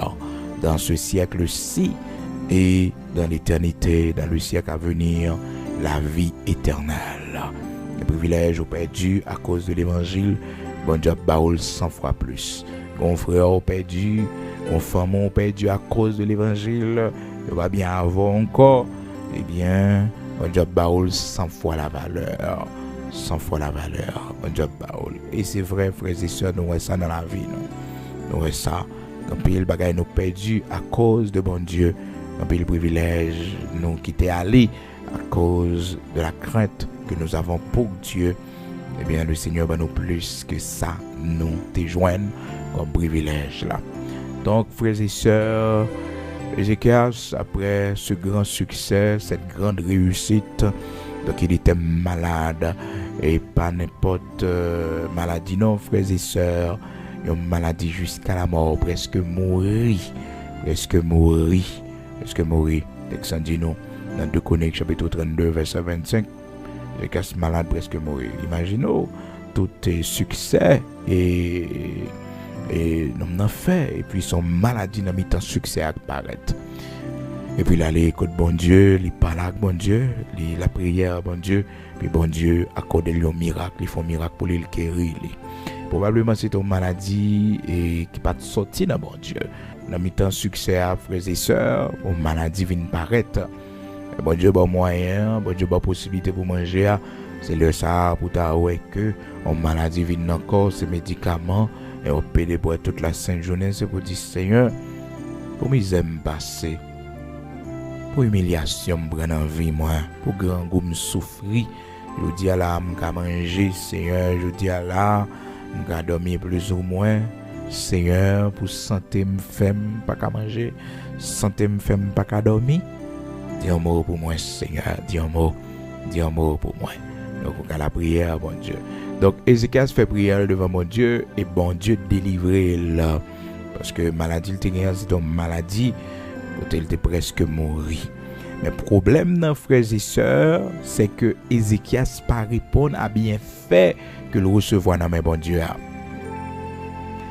dans ce siècle-ci et dans l'éternité, dans le siècle à venir, la vie éternelle. Les privilèges ont perdu à cause de l'évangile, bon Dieu baoule 100 fois plus. Mon frère ont perdu, mon femme ont perdu à cause de l'évangile, il va bien avoir encore, eh bien, bon Dieu baoule 100 fois la valeur. 100 fois la valeur, bon Dieu baoul. Et c'est vrai, frères et sœurs, nous voyons ça dans la vie, nous voyons ça. Quand le bagage nous perdu à cause de bon Dieu, quand le privilège nous quitter aller à cause de la crainte que nous avons pour Dieu, eh bien le Seigneur va nous plus que ça, nous te joindre comme privilège là. Donc, frères et sœurs, Ézéchias, après ce grand succès, cette grande réussite, donc il était malade et pas n'importe maladie non frères et sœurs, une maladie jusqu'à la mort, presque mourir. Texte dit nous dans 2 Chroniques chapitre 32 verset 25, Ézéchias malade presque mourir. Imaginez tout est succès et nous avons fait et puis son maladie n'a mis en succès à apparaître. Et puis là, il écoute bon Dieu, il parle avec bon Dieu, la prière bon Dieu, puis bon Dieu accorde lui un miracle, il fait un miracle pour lui guérir. Probablement c'est une maladie et qui pas sorti dans bon Dieu. Dans mi-temps succès à frères et sœurs, une maladie vient paraître. Bon Dieu bon moyen, bon Dieu bon possibilité pour manger, c'est le ça pour ta ouais que une maladie vient encore ces médicaments et on peut pour toute la sainte journée, c'est pour dire Seigneur, pour mes aime passer. Pour humiliation me prendre en vie moi pour grand goût me souffrir je dis à la me manger Seigneur je dis à la me dormir plus ou moins Seigneur pour santé me fait pas qu'à manger santé me fait pas qu'à dormir dis un mot pour moi Seigneur dis un mot pour moi donc on a la prière bon Dieu donc Ézéchias fait prière devant mon Dieu et bon Dieu délivrer là parce que maladie c'est une maladie il était presque mort. Mais le problème, frères et sœurs, c'est que Ézéchias pas répond à bien fait que le recevoir dans mes bon Dieu.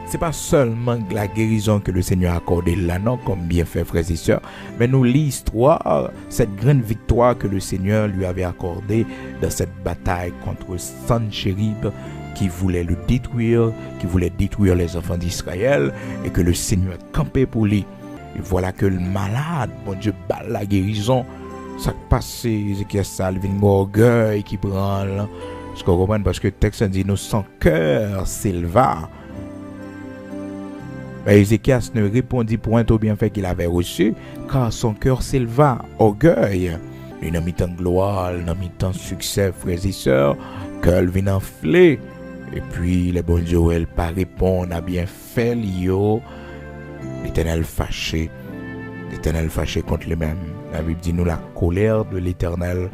C'est pas seulement la guérison que le Seigneur a accordée là, non, comme bien fait, frères et sœurs, mais nous l'histoire, cette grande victoire que le Seigneur lui avait accordée dans cette bataille contre Sanchérib qui voulait le détruire, qui voulait détruire les enfants d'Israël et que le Seigneur campait pour lui. Et voilà que le malade, bon Dieu, bat la guérison. Ça passe, Ézéchias salve, un orgueil qui prend. Parce qu'on comprend, parce que le texte dit, nous, son cœur s'éleva. Mais Ézéchias ne répondit point au bienfait qu'il avait reçu, car son cœur s'éleva, orgueil. Il n'a mis tant de gloire, il n'a mis tant de succès, frères et sœurs, cœur vient enfler. Et puis, les bons Dieu, elle pas répondre à bien fait, l'Éternel fâché contre lui-même. La Bible dit nous la colère de l'Éternel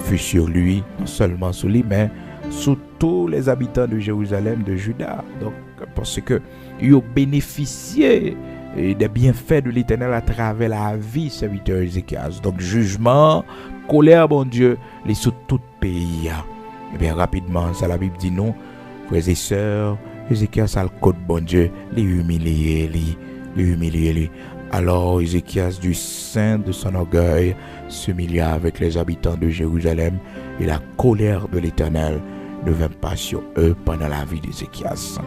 fut sur lui, non seulement sur lui, mais sur tous les habitants de Jérusalem, de Juda. Donc, parce que ils ont bénéficié des bienfaits de l'Éternel à travers la vie serviteur Ézéchias. Donc jugement, colère, bon Dieu, les sous tout pays. Et bien rapidement, ça la Bible dit non, frères et sœurs, Ézéchias a le code bon Dieu, les humilier, lui. Alors Ézéchias du sein de son orgueil s'humilia avec les habitants de Jérusalem et la colère de l'Éternel ne vint pas sur eux pendant la vie d'Ézéchias.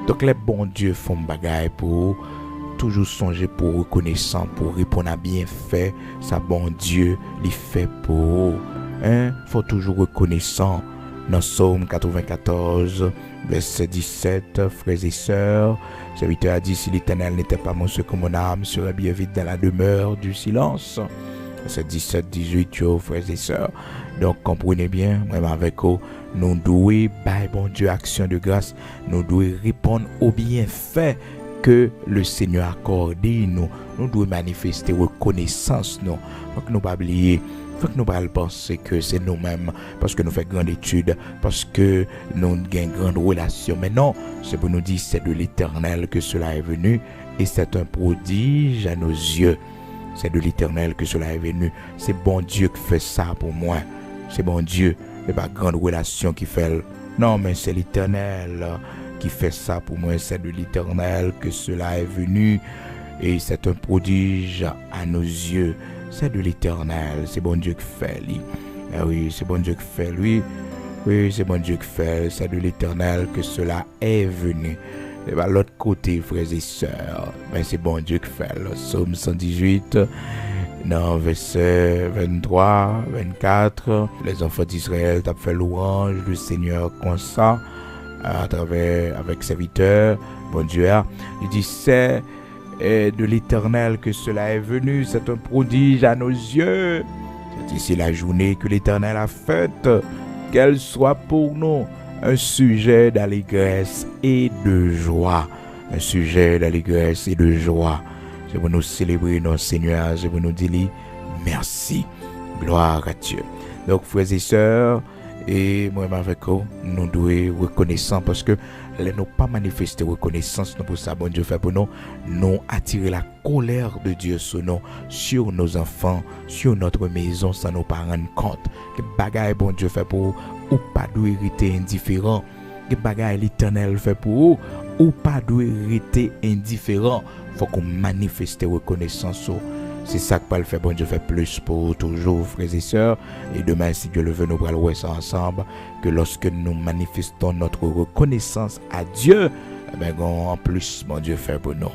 Donc les bons dieux font bagaille pour toujours songer pour reconnaissant, pour répondre à bienfait, ça bon Dieu les fait pour. Faut toujours reconnaissant. Dans Psaume 94, verset 17, frères et sœurs, le serviteur a dit, si l'Éternel n'était pas mon secours, mon âme serait bien vite dans la demeure du silence. Verset 17, 18, frères et sœurs. Donc, comprenez bien, même avec eux, nous devons, bon Dieu, action de grâce, nous devons répondre aux bienfaits que le Seigneur a accordé nous. Nous devons manifester reconnaissance, nous. Donc, nous ne pas oublier. Faut que nous ne penser que c'est nous-mêmes, parce que nous faisons grande étude, parce que nous avons une grande relation. Mais non, c'est pour nous dire c'est de l'Éternel que cela est venu, et c'est un prodige à nos yeux. C'est de l'Éternel que cela est venu. C'est bon Dieu qui fait ça pour moi. C'est bon Dieu, et pas grande relation qui fait. Non, mais c'est l'Éternel qui fait ça pour moi. C'est de l'Éternel que cela est venu, et c'est un prodige à nos yeux. C'est de l'Éternel, c'est bon Dieu qui fait lui. Oui, c'est bon Dieu qui fait lui. Oui, c'est bon Dieu qui fait. C'est de l'Éternel que cela est venu. Et bien, l'autre côté, frères et sœurs, ben, c'est bon Dieu qui fait. Le Psaume 118, dans verset 23, 24, les enfants d'Israël ont fait louange du Seigneur comme ça, à travers, avec serviteurs, bon Dieu. Il dit, c'est de l'Éternel que cela est venu, c'est un prodige à nos yeux. C'est ici la journée que l'Éternel a faite, qu'elle soit pour nous un sujet d'allégresse et de joie. Un sujet d'allégresse et de joie. C'est pour nous célébrer notre Seigneur, c'est pour nous dire merci, gloire à Dieu. Donc frères et sœurs, et moi avec vous, nous devons reconnaissant parce que nous n'avons pas manifesté reconnaissance pour ça, bon Dieu fait pour nous, nous attirer la colère de Dieu sur nous, sur nos enfants, sur notre maison sans nous pas rendre compte. Que bagaille bon Dieu fait pour ou pas doit rester indifférent. Que bagaille l'Éternel fait pour ou pas doit rester indifférent. Faut qu'on manifeste reconnaissance sur. C'est ça que le fait, bon Dieu fait plus pour toujours, frères et sœurs. Et demain, si Dieu le veut, nous allons voir ça ensemble. Que lorsque nous manifestons notre reconnaissance à Dieu, eh bien, en plus, bon Dieu fait pour nous.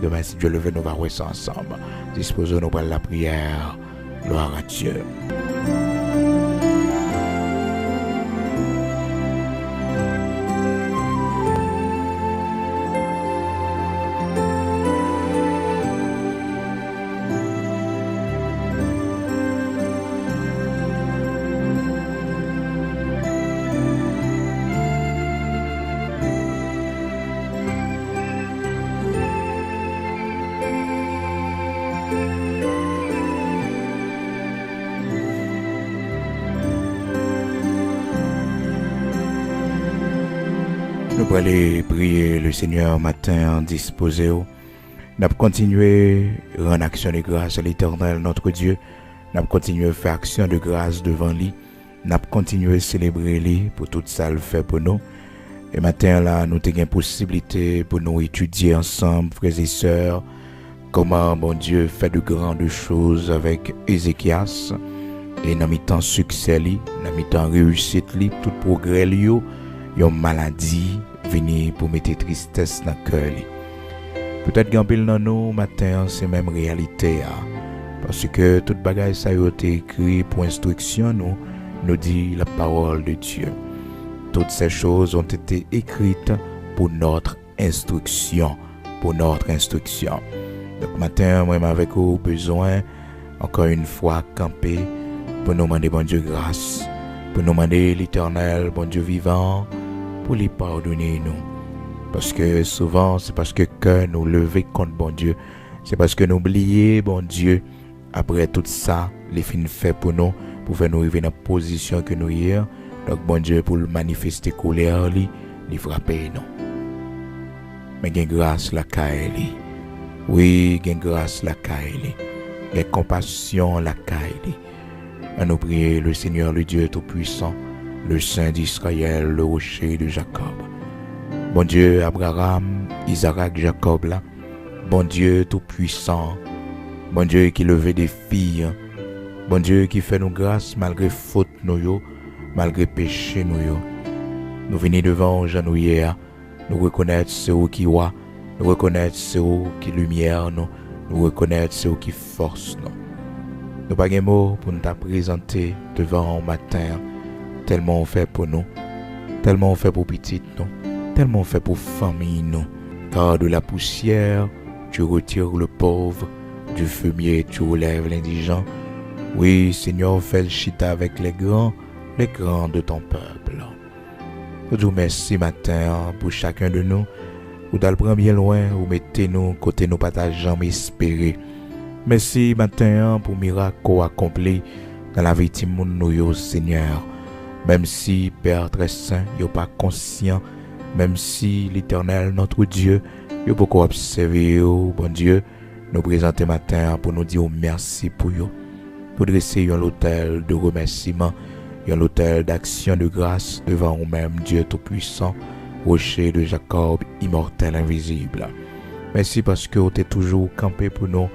Demain, si Dieu le veut, nous allons voir ça ensemble. Disposons-nous pour la prière. Gloire à Dieu. Nous allons aller prier le Seigneur matin disposé. Nous allons continuer à rendre action de grâce à l'Éternel, notre Dieu. Nous allons continuer à faire action de grâce devant lui. Nous allons continuer à célébrer lui pour tout ça le fait pour nous. Et matin là, nous avons une possibilité pour nous étudier ensemble, frères et sœurs, comment bon Dieu fait de grandes choses avec Ézéchias. Et dans mi-temps succès li, dans mi-temps réussite li, tout progrès li yon maladie venir pour mettre tristesse dans le cœur. Peut-être qu'en dans nous matin c'est même réalité parce que toute bagaille ça a été écrit pour instruction nous dit la parole de Dieu. Toutes ces choses ont été écrites pour notre instruction, Donc matin moi avec vous besoin encore une fois camper pour nous demander bon Dieu grâce, pour nous demander l'Éternel bon Dieu vivant pour les pardonner nous. Parce que souvent, c'est parce que cœur nous levé contre bon Dieu. C'est parce que nous oublions bon Dieu. Après tout ça, les fins fait pour nous, pour faire nous arriver dans la position que nous y sommes. Donc bon Dieu, pour le manifester colère, il frapper nous. mais gain grâce la kaeli. Oui, gain grâce la kaeli. Gain compassion la kaeli. À nous prier le Seigneur, le Dieu Tout-Puissant, le Saint d'Israël, le rocher de Jacob. Bon Dieu, Abraham, Isaac, Jacob là. Bon Dieu Tout-Puissant. Bon Dieu qui levait des filles. Bon Dieu qui fait nous grâce malgré faute nous, malgré péché nous. Nous venons devant Jean hier, nous reconnaître c'est où qui voit, nous reconnaître c'est où qui lumière nous reconnaître c'est où qui force nous. Nous pas de mots pour nous présenter devant matin, tellement on fait pour nous, tellement on fait pour petite nous, tellement on fait pour famille nous. Car de la poussière, tu retires le pauvre, du fumier tu relèves l'indigent. Oui, Seigneur, fais le chita avec les grands de ton peuple. Nous vous merci matin pour chacun de nous. Vous allez prendre bien loin, vous mettez-nous côté nous pas jamais espérer. Merci matin pour miracle accompli dans la vie de nous, Seigneur. Même si Père très saint, vous pas conscient, même si l'Éternel notre Dieu, vous beaucoup observé, bon Dieu, nous présenter matin pour nous dire merci pour vous. Pour dresser un autel de remerciement, un autel d'action de grâce devant vous-même, Dieu Tout-Puissant, rocher de Jacob, immortel, invisible. Merci parce que vous êtes toujours campé pour nous,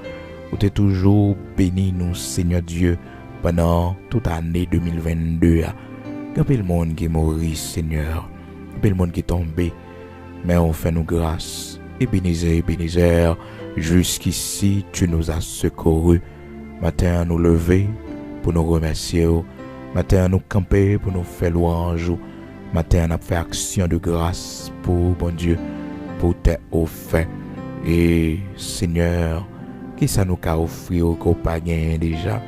vous êtes toujours béni nous, Seigneur Dieu, pendant toute l'année 2022. Il y a le monde qui est mort, Seigneur, il y a le monde qui est tombé, mais on fait nous grâce. Ebenezer, jusqu'ici, tu nous as secourus. Matin, nous lever pour nous remercier. Matin, nous camper pour nous faire louange. Matin, nous faire action de grâce pour, bon Dieu, pour tes offres. Et Seigneur, qui ça nous a offert qu'on pas gagné déjà?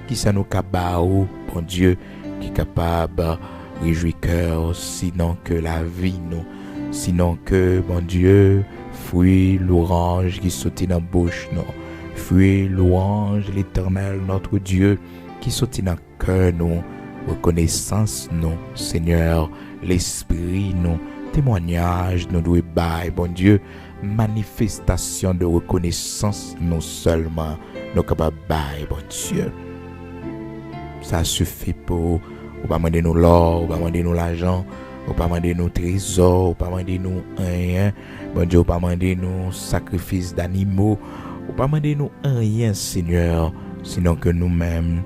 Qui ça nous a baou, bon Dieu, qui est capable de réjouir cœur, sinon que la vie nous, sinon que, bon Dieu, fruit l'orange qui sautait dans la bouche nous. Fruit louange l'Éternel notre Dieu qui sortit dans le cœur nous, reconnaissance nous, Seigneur, l'Esprit nous, témoignage nous doit bailler, bon Dieu, manifestation de reconnaissance nous seulement, nous capables bailler, bon Dieu. Ça suffit pour, ou pas demander nous l'or, ou pas demander nous l'argent, ou pas demander nous trésors, ou pas demander nous rien, bon Dieu, ou pas demander nous sacrifices d'animaux, ou pas demander nous rien, Seigneur, sinon que nous-mêmes,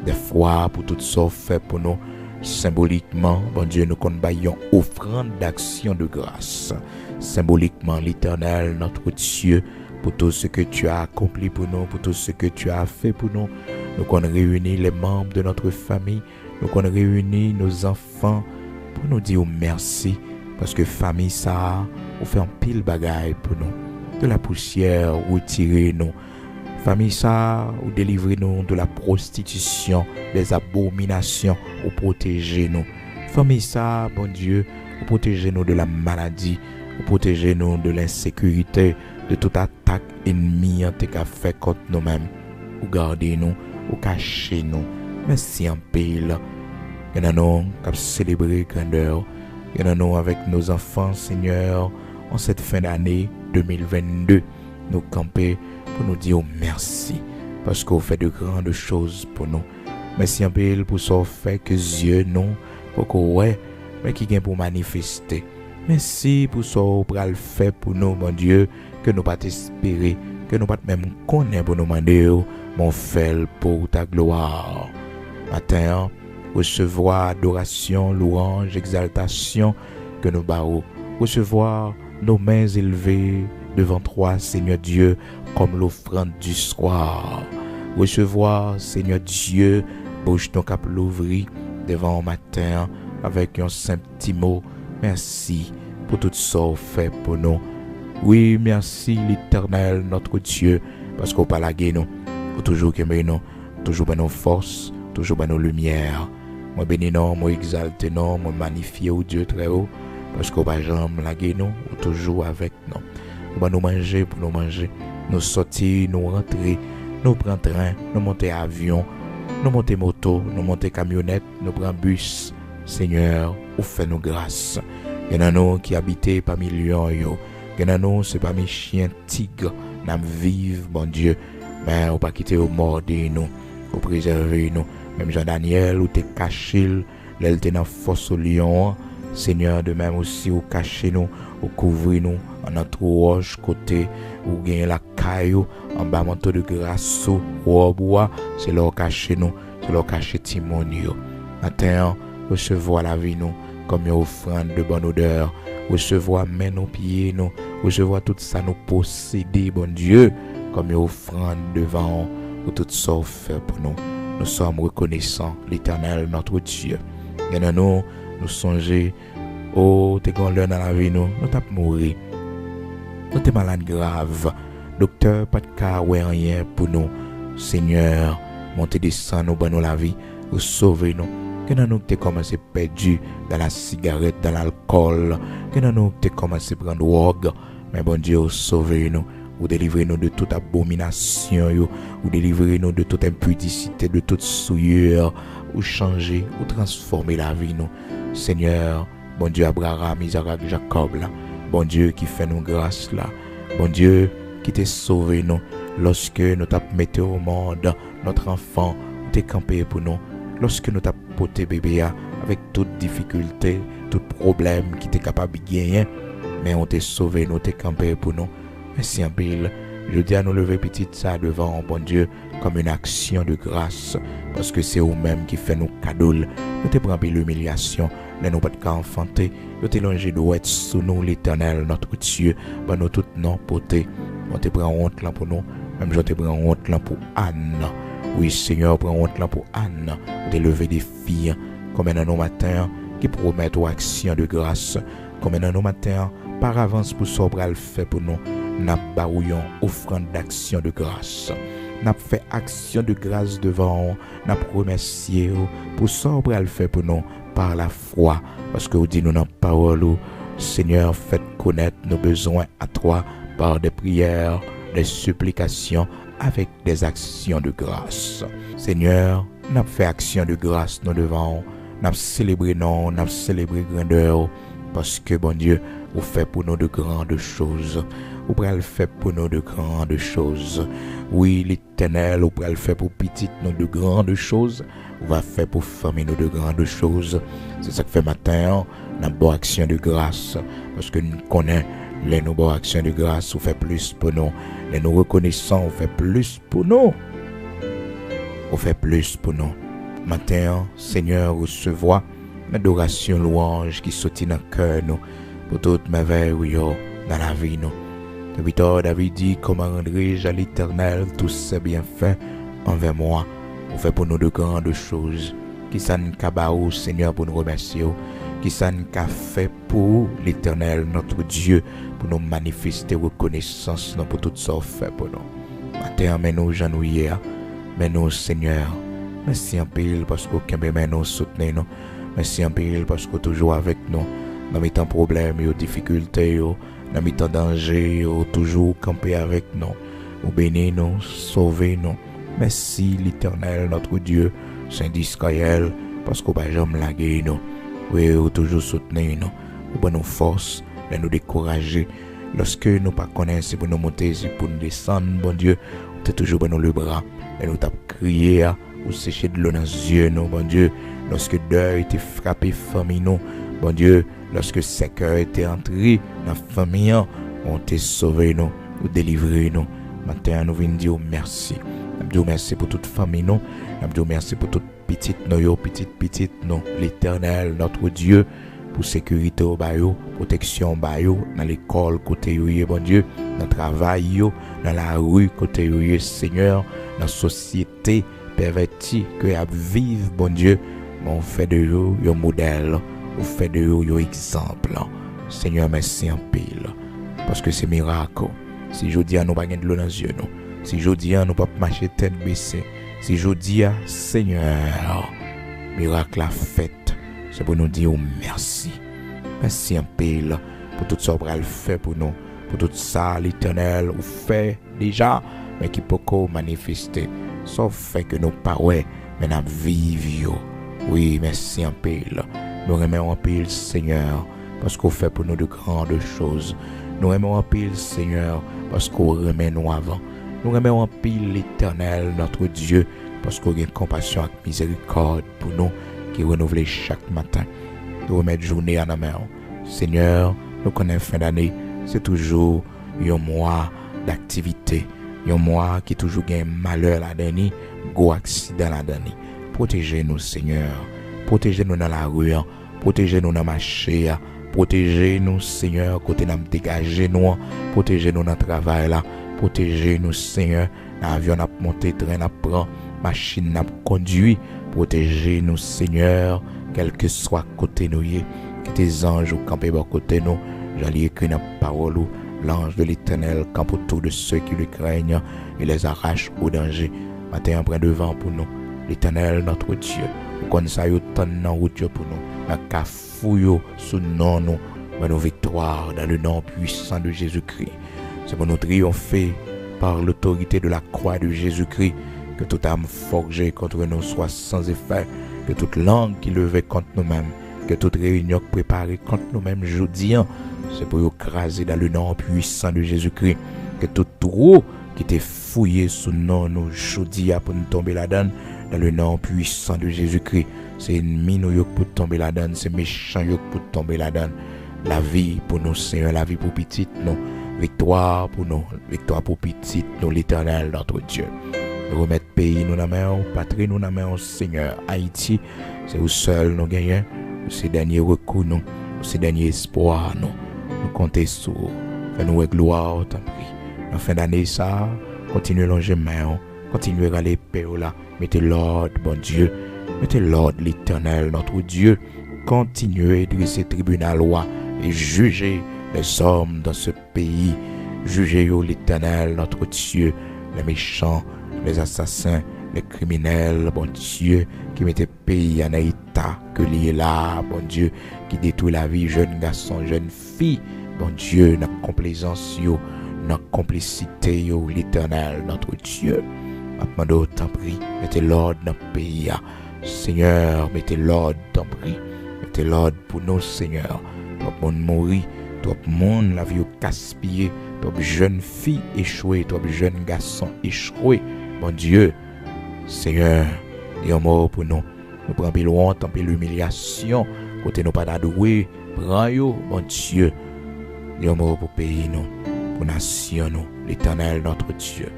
des fois, pour tout ça fait pour nous, symboliquement, bon Dieu, nous connaissons offrande d'action de grâce. Symboliquement, l'Éternel, notre Dieu, pour tout ce que tu as accompli pour nous, pour tout ce que tu as fait pour nous. Nous connaissons réunir les membres de notre famille, nous connaissons réunir nos enfants pour nous dire merci, parce que famille, ça, on fait un pile bagaille pour nous. De la poussière, retirer nous. Famille ça, ou délivrer nous de la prostitution, des abominations, ou protéger nous. Famille ça, bon Dieu, ou protéger nous de la maladie, ou protéger nous de l'insécurité, de toute attaque ennemie en qu'a fait contre nous-mêmes. Ou garder nous, ou cacher nous. Merci en pile. Il y en a nous qui célébrer grandeur. Il y en a nous avec nos enfants, Seigneur, en cette fin d'année 2022, nous camper pour nous dire merci, parce qu'on fait de grandes choses pour nous. Merci un peu pour ce fait que Dieu nous, pour qu'on ouais, mais qui vient pour manifester. Merci pour ce qu'on le fait pour nous, mon Dieu, que nous pas espérer, que nous pas même connaître pour nous demander, mon fait pour ta gloire. Matin, recevoir adoration, louange, exaltation que nous barrons, recevoir nos mains élevées devant toi, Seigneur Dieu, comme l'offrande du soir. Recevoir, Seigneur Dieu, bouche ton cap l'ouvrir devant matin avec un simple petit mot. Merci pour tout ça fait pour nous. Oui, merci l'Éternel, notre Dieu, parce qu'on parle à nous, pour toujours aimer nous, toujours par nos forces, toujours par nos lumières. Moi bénis nous, moi exalte nous, moi magnifie au Dieu très haut, parce qu'on va jamais laguer nous, toujours avec nous. On va nous manger pour nous manger, nous sortir, nous rentrer, nous prendre train, nous monter avion, nous monter moto, nous monter camionnette, nous prendre bus. Seigneur, ou fait nous grâce. Il y en a nous qui habitent parmi millions, Gen nan nous, c'est pas mes chiens tigres, n'a vivre, bon Dieu, mais on pas quitter au morder nous, ou préserver nous. Même Jean-Daniel, ou t'es caché, l'elle t'es dans force au lion, Seigneur, de même aussi, ou cacher nous, ou couvrir nous, en notre roche côté, ou gagner la caillou, en bas manteau de grâce, ou bois, c'est là cacher nous, c'est là cacher Timonio. Matin, recevoir la vie nous, comme une offrande de bonne odeur, recevoir main nos pieds nous, recevoir tout ça nous posséder, bon Dieu, comme une offrande devant ou tout ça fait pour nous. Nous sommes reconnaissants, l'Éternel, notre Dieu. Et nous songer, oh, t'es grand l'heure dans la vie, nous t'as mourir. Nous t'es malade grave. Docteur, pas de cas, ouais, rien pour nous. Seigneur, montez descend nous, bon nous la vie, ou sauvez nous. Que nous t'es commencé perdu dans la cigarette, dans l'alcool. Que nous t'es commencé prendre drogue. Mais bon Dieu, sauvez-nous. Ou délivrez-nous de toute abomination. Ou délivrez-nous de toute impudicité, de toute souillure. Ou changer, ou transformer la vie nous. Seigneur, bon Dieu Abraham, Isaac, Jacob là. Bon Dieu qui fait nous grâce là. Bon Dieu qui t'a sauvé nous. Lorsque nous t'as mis au monde, notre enfant, t'es campé pour nous. Lorsque nous t'as porté bébé avec toute difficulté, tout problème qui t'est capable de gagner, mais on t'a sauvé, nous t'es campé pour nous. Merci en pile. Je dis à nous lever petit ça devant, bon Dieu, comme une action de grâce, parce que c'est vous-même qui fait nos cadeaux. Nous te prenons l'humiliation, nous n'avons pas de cas enfantés, nous te longé de être sous nous l'Éternel, notre Dieu, par nous toutes nos potés. On te prend honte là pour nous, même je te prends honte là pour Anne. Oui, Seigneur, prends honte là pour Anne, de lever des filles, comme dans nos matins, qui promettent aux actions de grâce, comme dans nos matins, par avance pour sobre le fait pour nous, n'a barouillon offrande d'action de grâce. N'a fait action de grâce devant, n'a remercié pour sobre le fait pour nous, par la foi, parce que vous dites nous dans la parole, Seigneur, faites connaître nos besoins à toi par des prières, des supplications, avec des actions de grâce. Seigneur, n'a fait action de grâce nous devant, n'a célébré non, n'a célébré grandeur, parce que bon Dieu, vous faites pour nous de grandes choses. Vous pouvez le faire pour nous de grandes choses. Oui, l'Éternel, vous pouvez le faire pour petites nous de grandes choses. Vous va faire pour famille nous de grandes choses. C'est ça que fait matin, on a bonne action de grâce, parce que nous connaissons les nos bonnes actions de grâce, vous fait plus pour nous. Les nous reconnaissants, vous fait plus pour nous. Vous fait plus pour nous. Matin, Seigneur, recevoir l'adoration louange qui sortit dans le cœur nous, pour toute merveille dans la vie nous. Victor David dit, comment rendrai-je à l'Éternel tous ses bienfaits envers moi? On fait pour nous de grandes choses. Qui ça nous cabaou, Seigneur, pour nous remercier? Qui ça nous fait pour l'Éternel, notre Dieu, pour nous manifester reconnaissance pour tout ça fait pour nous. Matin, mais nous, Jean-Nouillet, mais nous, Seigneur. Merci en pile parce qu'aucun bien nous soutenez nous. Merci en pile parce que toujours avec nous. Dans mes temps problèmes, aux difficultés, dans mes temps danger, toujours camper avec nous. Ou bénis nous, sauvez nous. Merci l'Éternel, notre Dieu, Saint d'Israël, parce qu'on va jamais laguer nous. Oui, ou toujours soutenir nous. Ou bonne nous force, de nous décourager. Lorsque nous pas connaissons, pour nous monter, c'est pour nous descendre, bon Dieu, tu es toujours bon le bras. Et nous t'as crié, ou sécher de l'eau dans les yeux, nous, bon Dieu. Lorsque deuil était frappé, famille, nous, bon Dieu, lorsque 5 heures était entré dans la famille, on t'a sauvé, nous, ou délivré, nous. Maintenant, nous venons dire merci. Nous disons merci pour toute famille, nous. Nous disons merci pour toute petite, nous, petite, nous. L'Éternel, notre Dieu, pour sécurité au baillot, protection au baillot, dans l'école, côté yoye, bon Dieu, dans le travail, dans la rue, côté yoye, Seigneur, dans la société pervertie, que y a vivre, bon Dieu, on fait de eux un modèle, on fait de eux un exemple. Seigneur, merci en pile, parce que c'est miracle. Si je dis à nous pas de l'eau dans les yeux, nous. Si je dis à nous pas marcher tête baissée, si je dis à Seigneur, miracle la fête, c'est pour nous dire merci. Merci en pile pour tout ça qu'on fait pour nous, pour tout ça l'Éternel ou fait déjà, mais qui peut manifester. Sauf fait que nous pas ouais, mais nous vivons. Oui, merci en pile. Nous remercions en pile, Seigneur, parce qu'on fait pour nous de grandes choses. Nous aimons en pile, Seigneur, parce qu'on remet nous avant. Nous aimons en pile l'Éternel, notre Dieu, parce qu'on a compassion et miséricorde pour nous, qui renouvelle chaque matin. Nous remettons journée à la main. Seigneur, nous connaissons fin d'année, c'est toujours un mois d'activité, un mois qui toujours gagne malheur la dernière, gros accident la dernière. Protégez-nous, Seigneur. Protégez-nous dans la rue, protégez-nous dans le marché, protégez-nous, Seigneur, côté nous dégager nous, protégez-nous dans le travail là, protégez-nous, Seigneur, dans l'avion n'a monté, train n'a prend, machine n'a conduit, protégez-nous, Seigneur, quel que soit côté nous, que tes anges campent à côté nous, j'allais écrire dans la parole, l'ange de l'Éternel campe autour de ceux qui le craignent et les arrache au danger. Matin, prend devant pour nous, l'Éternel, notre Dieu. Nous connaissons autant de route pour nous. Nous cafouillons sous nom nous. Nos victoires dans le nom puissant de Jésus-Christ. C'est pour nous triompher par l'autorité de la croix de Jésus-Christ. Que toute âme forgée contre nous soit sans effet. Que toute langue qui levait contre nous-mêmes. Que toute réunion préparée contre nous-mêmes jeudi. C'est pour nous écraser dans le nom puissant de Jésus-Christ. Que tout trou qui était fouillé sous nom nous jeudi pour nous tomber là-dedans. Dans le nom puissant de Jésus-Christ, c'est ennemi nous pour tomber là-dedans, c'est méchant pour tomber là-dedans. La vie pour nous, Seigneur, la vie pour petit nous, victoire pour nous, victoire pour petit nous, l'Éternel, notre Dieu. Nous remettre pays nous dans la main, patrie nous dans la main, Seigneur. Haïti, c'est où seul nous gagnons, c'est dernier recours nous, c'est dernier espoir nous. Nous comptons sur vous. Fais-nous gloire, t'en prie. En fin d'année, ça, continuez longer main, continuez à l'épée là. Mettez l'ordre, bon Dieu. Mettez l'ordre, l'Éternel, notre Dieu. Continuez de dresser tribunal loi et jugez les hommes dans ce pays. Jugez l'Éternel, notre Dieu, les méchants, les assassins, les criminels, bon Dieu, qui mettent le pays en état que l'il est là, bon Dieu, qui détruit la vie, jeunes garçons, jeunes filles, bon Dieu, notre complaisance, notre complicité, l'Éternel, notre Dieu. Maintenant, t'en prie, mettez l'ordre dans le pays. Seigneur, mettez l'ordre, t'en prie. Mettez l'ordre pour nous, Seigneur. Tout le monde mourir, tout le monde la vie gaspillée, tout le jeune fille échouée, tout le jeune garçon échoué. Mon Dieu, Seigneur, il y a un mot pour nous. Nous prenons plus loin, tant pis l'humiliation. Côté nous pas d'adouer, prends-yo, mon Dieu. Il y a un mot pour pays nous, pour nation nous, l'Éternel, notre Dieu.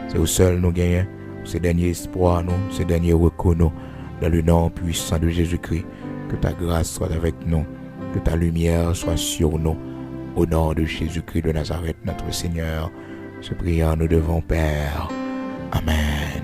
C'est au seul nous gagnons, c'est le dernier espoir nous, c'est le dernier recours nous, dans le nom puissant de Jésus-Christ. Que ta grâce soit avec nous, que ta lumière soit sur nous, au nom de Jésus-Christ de Nazareth, notre Seigneur. Ce priant nous devons, Père. Amen.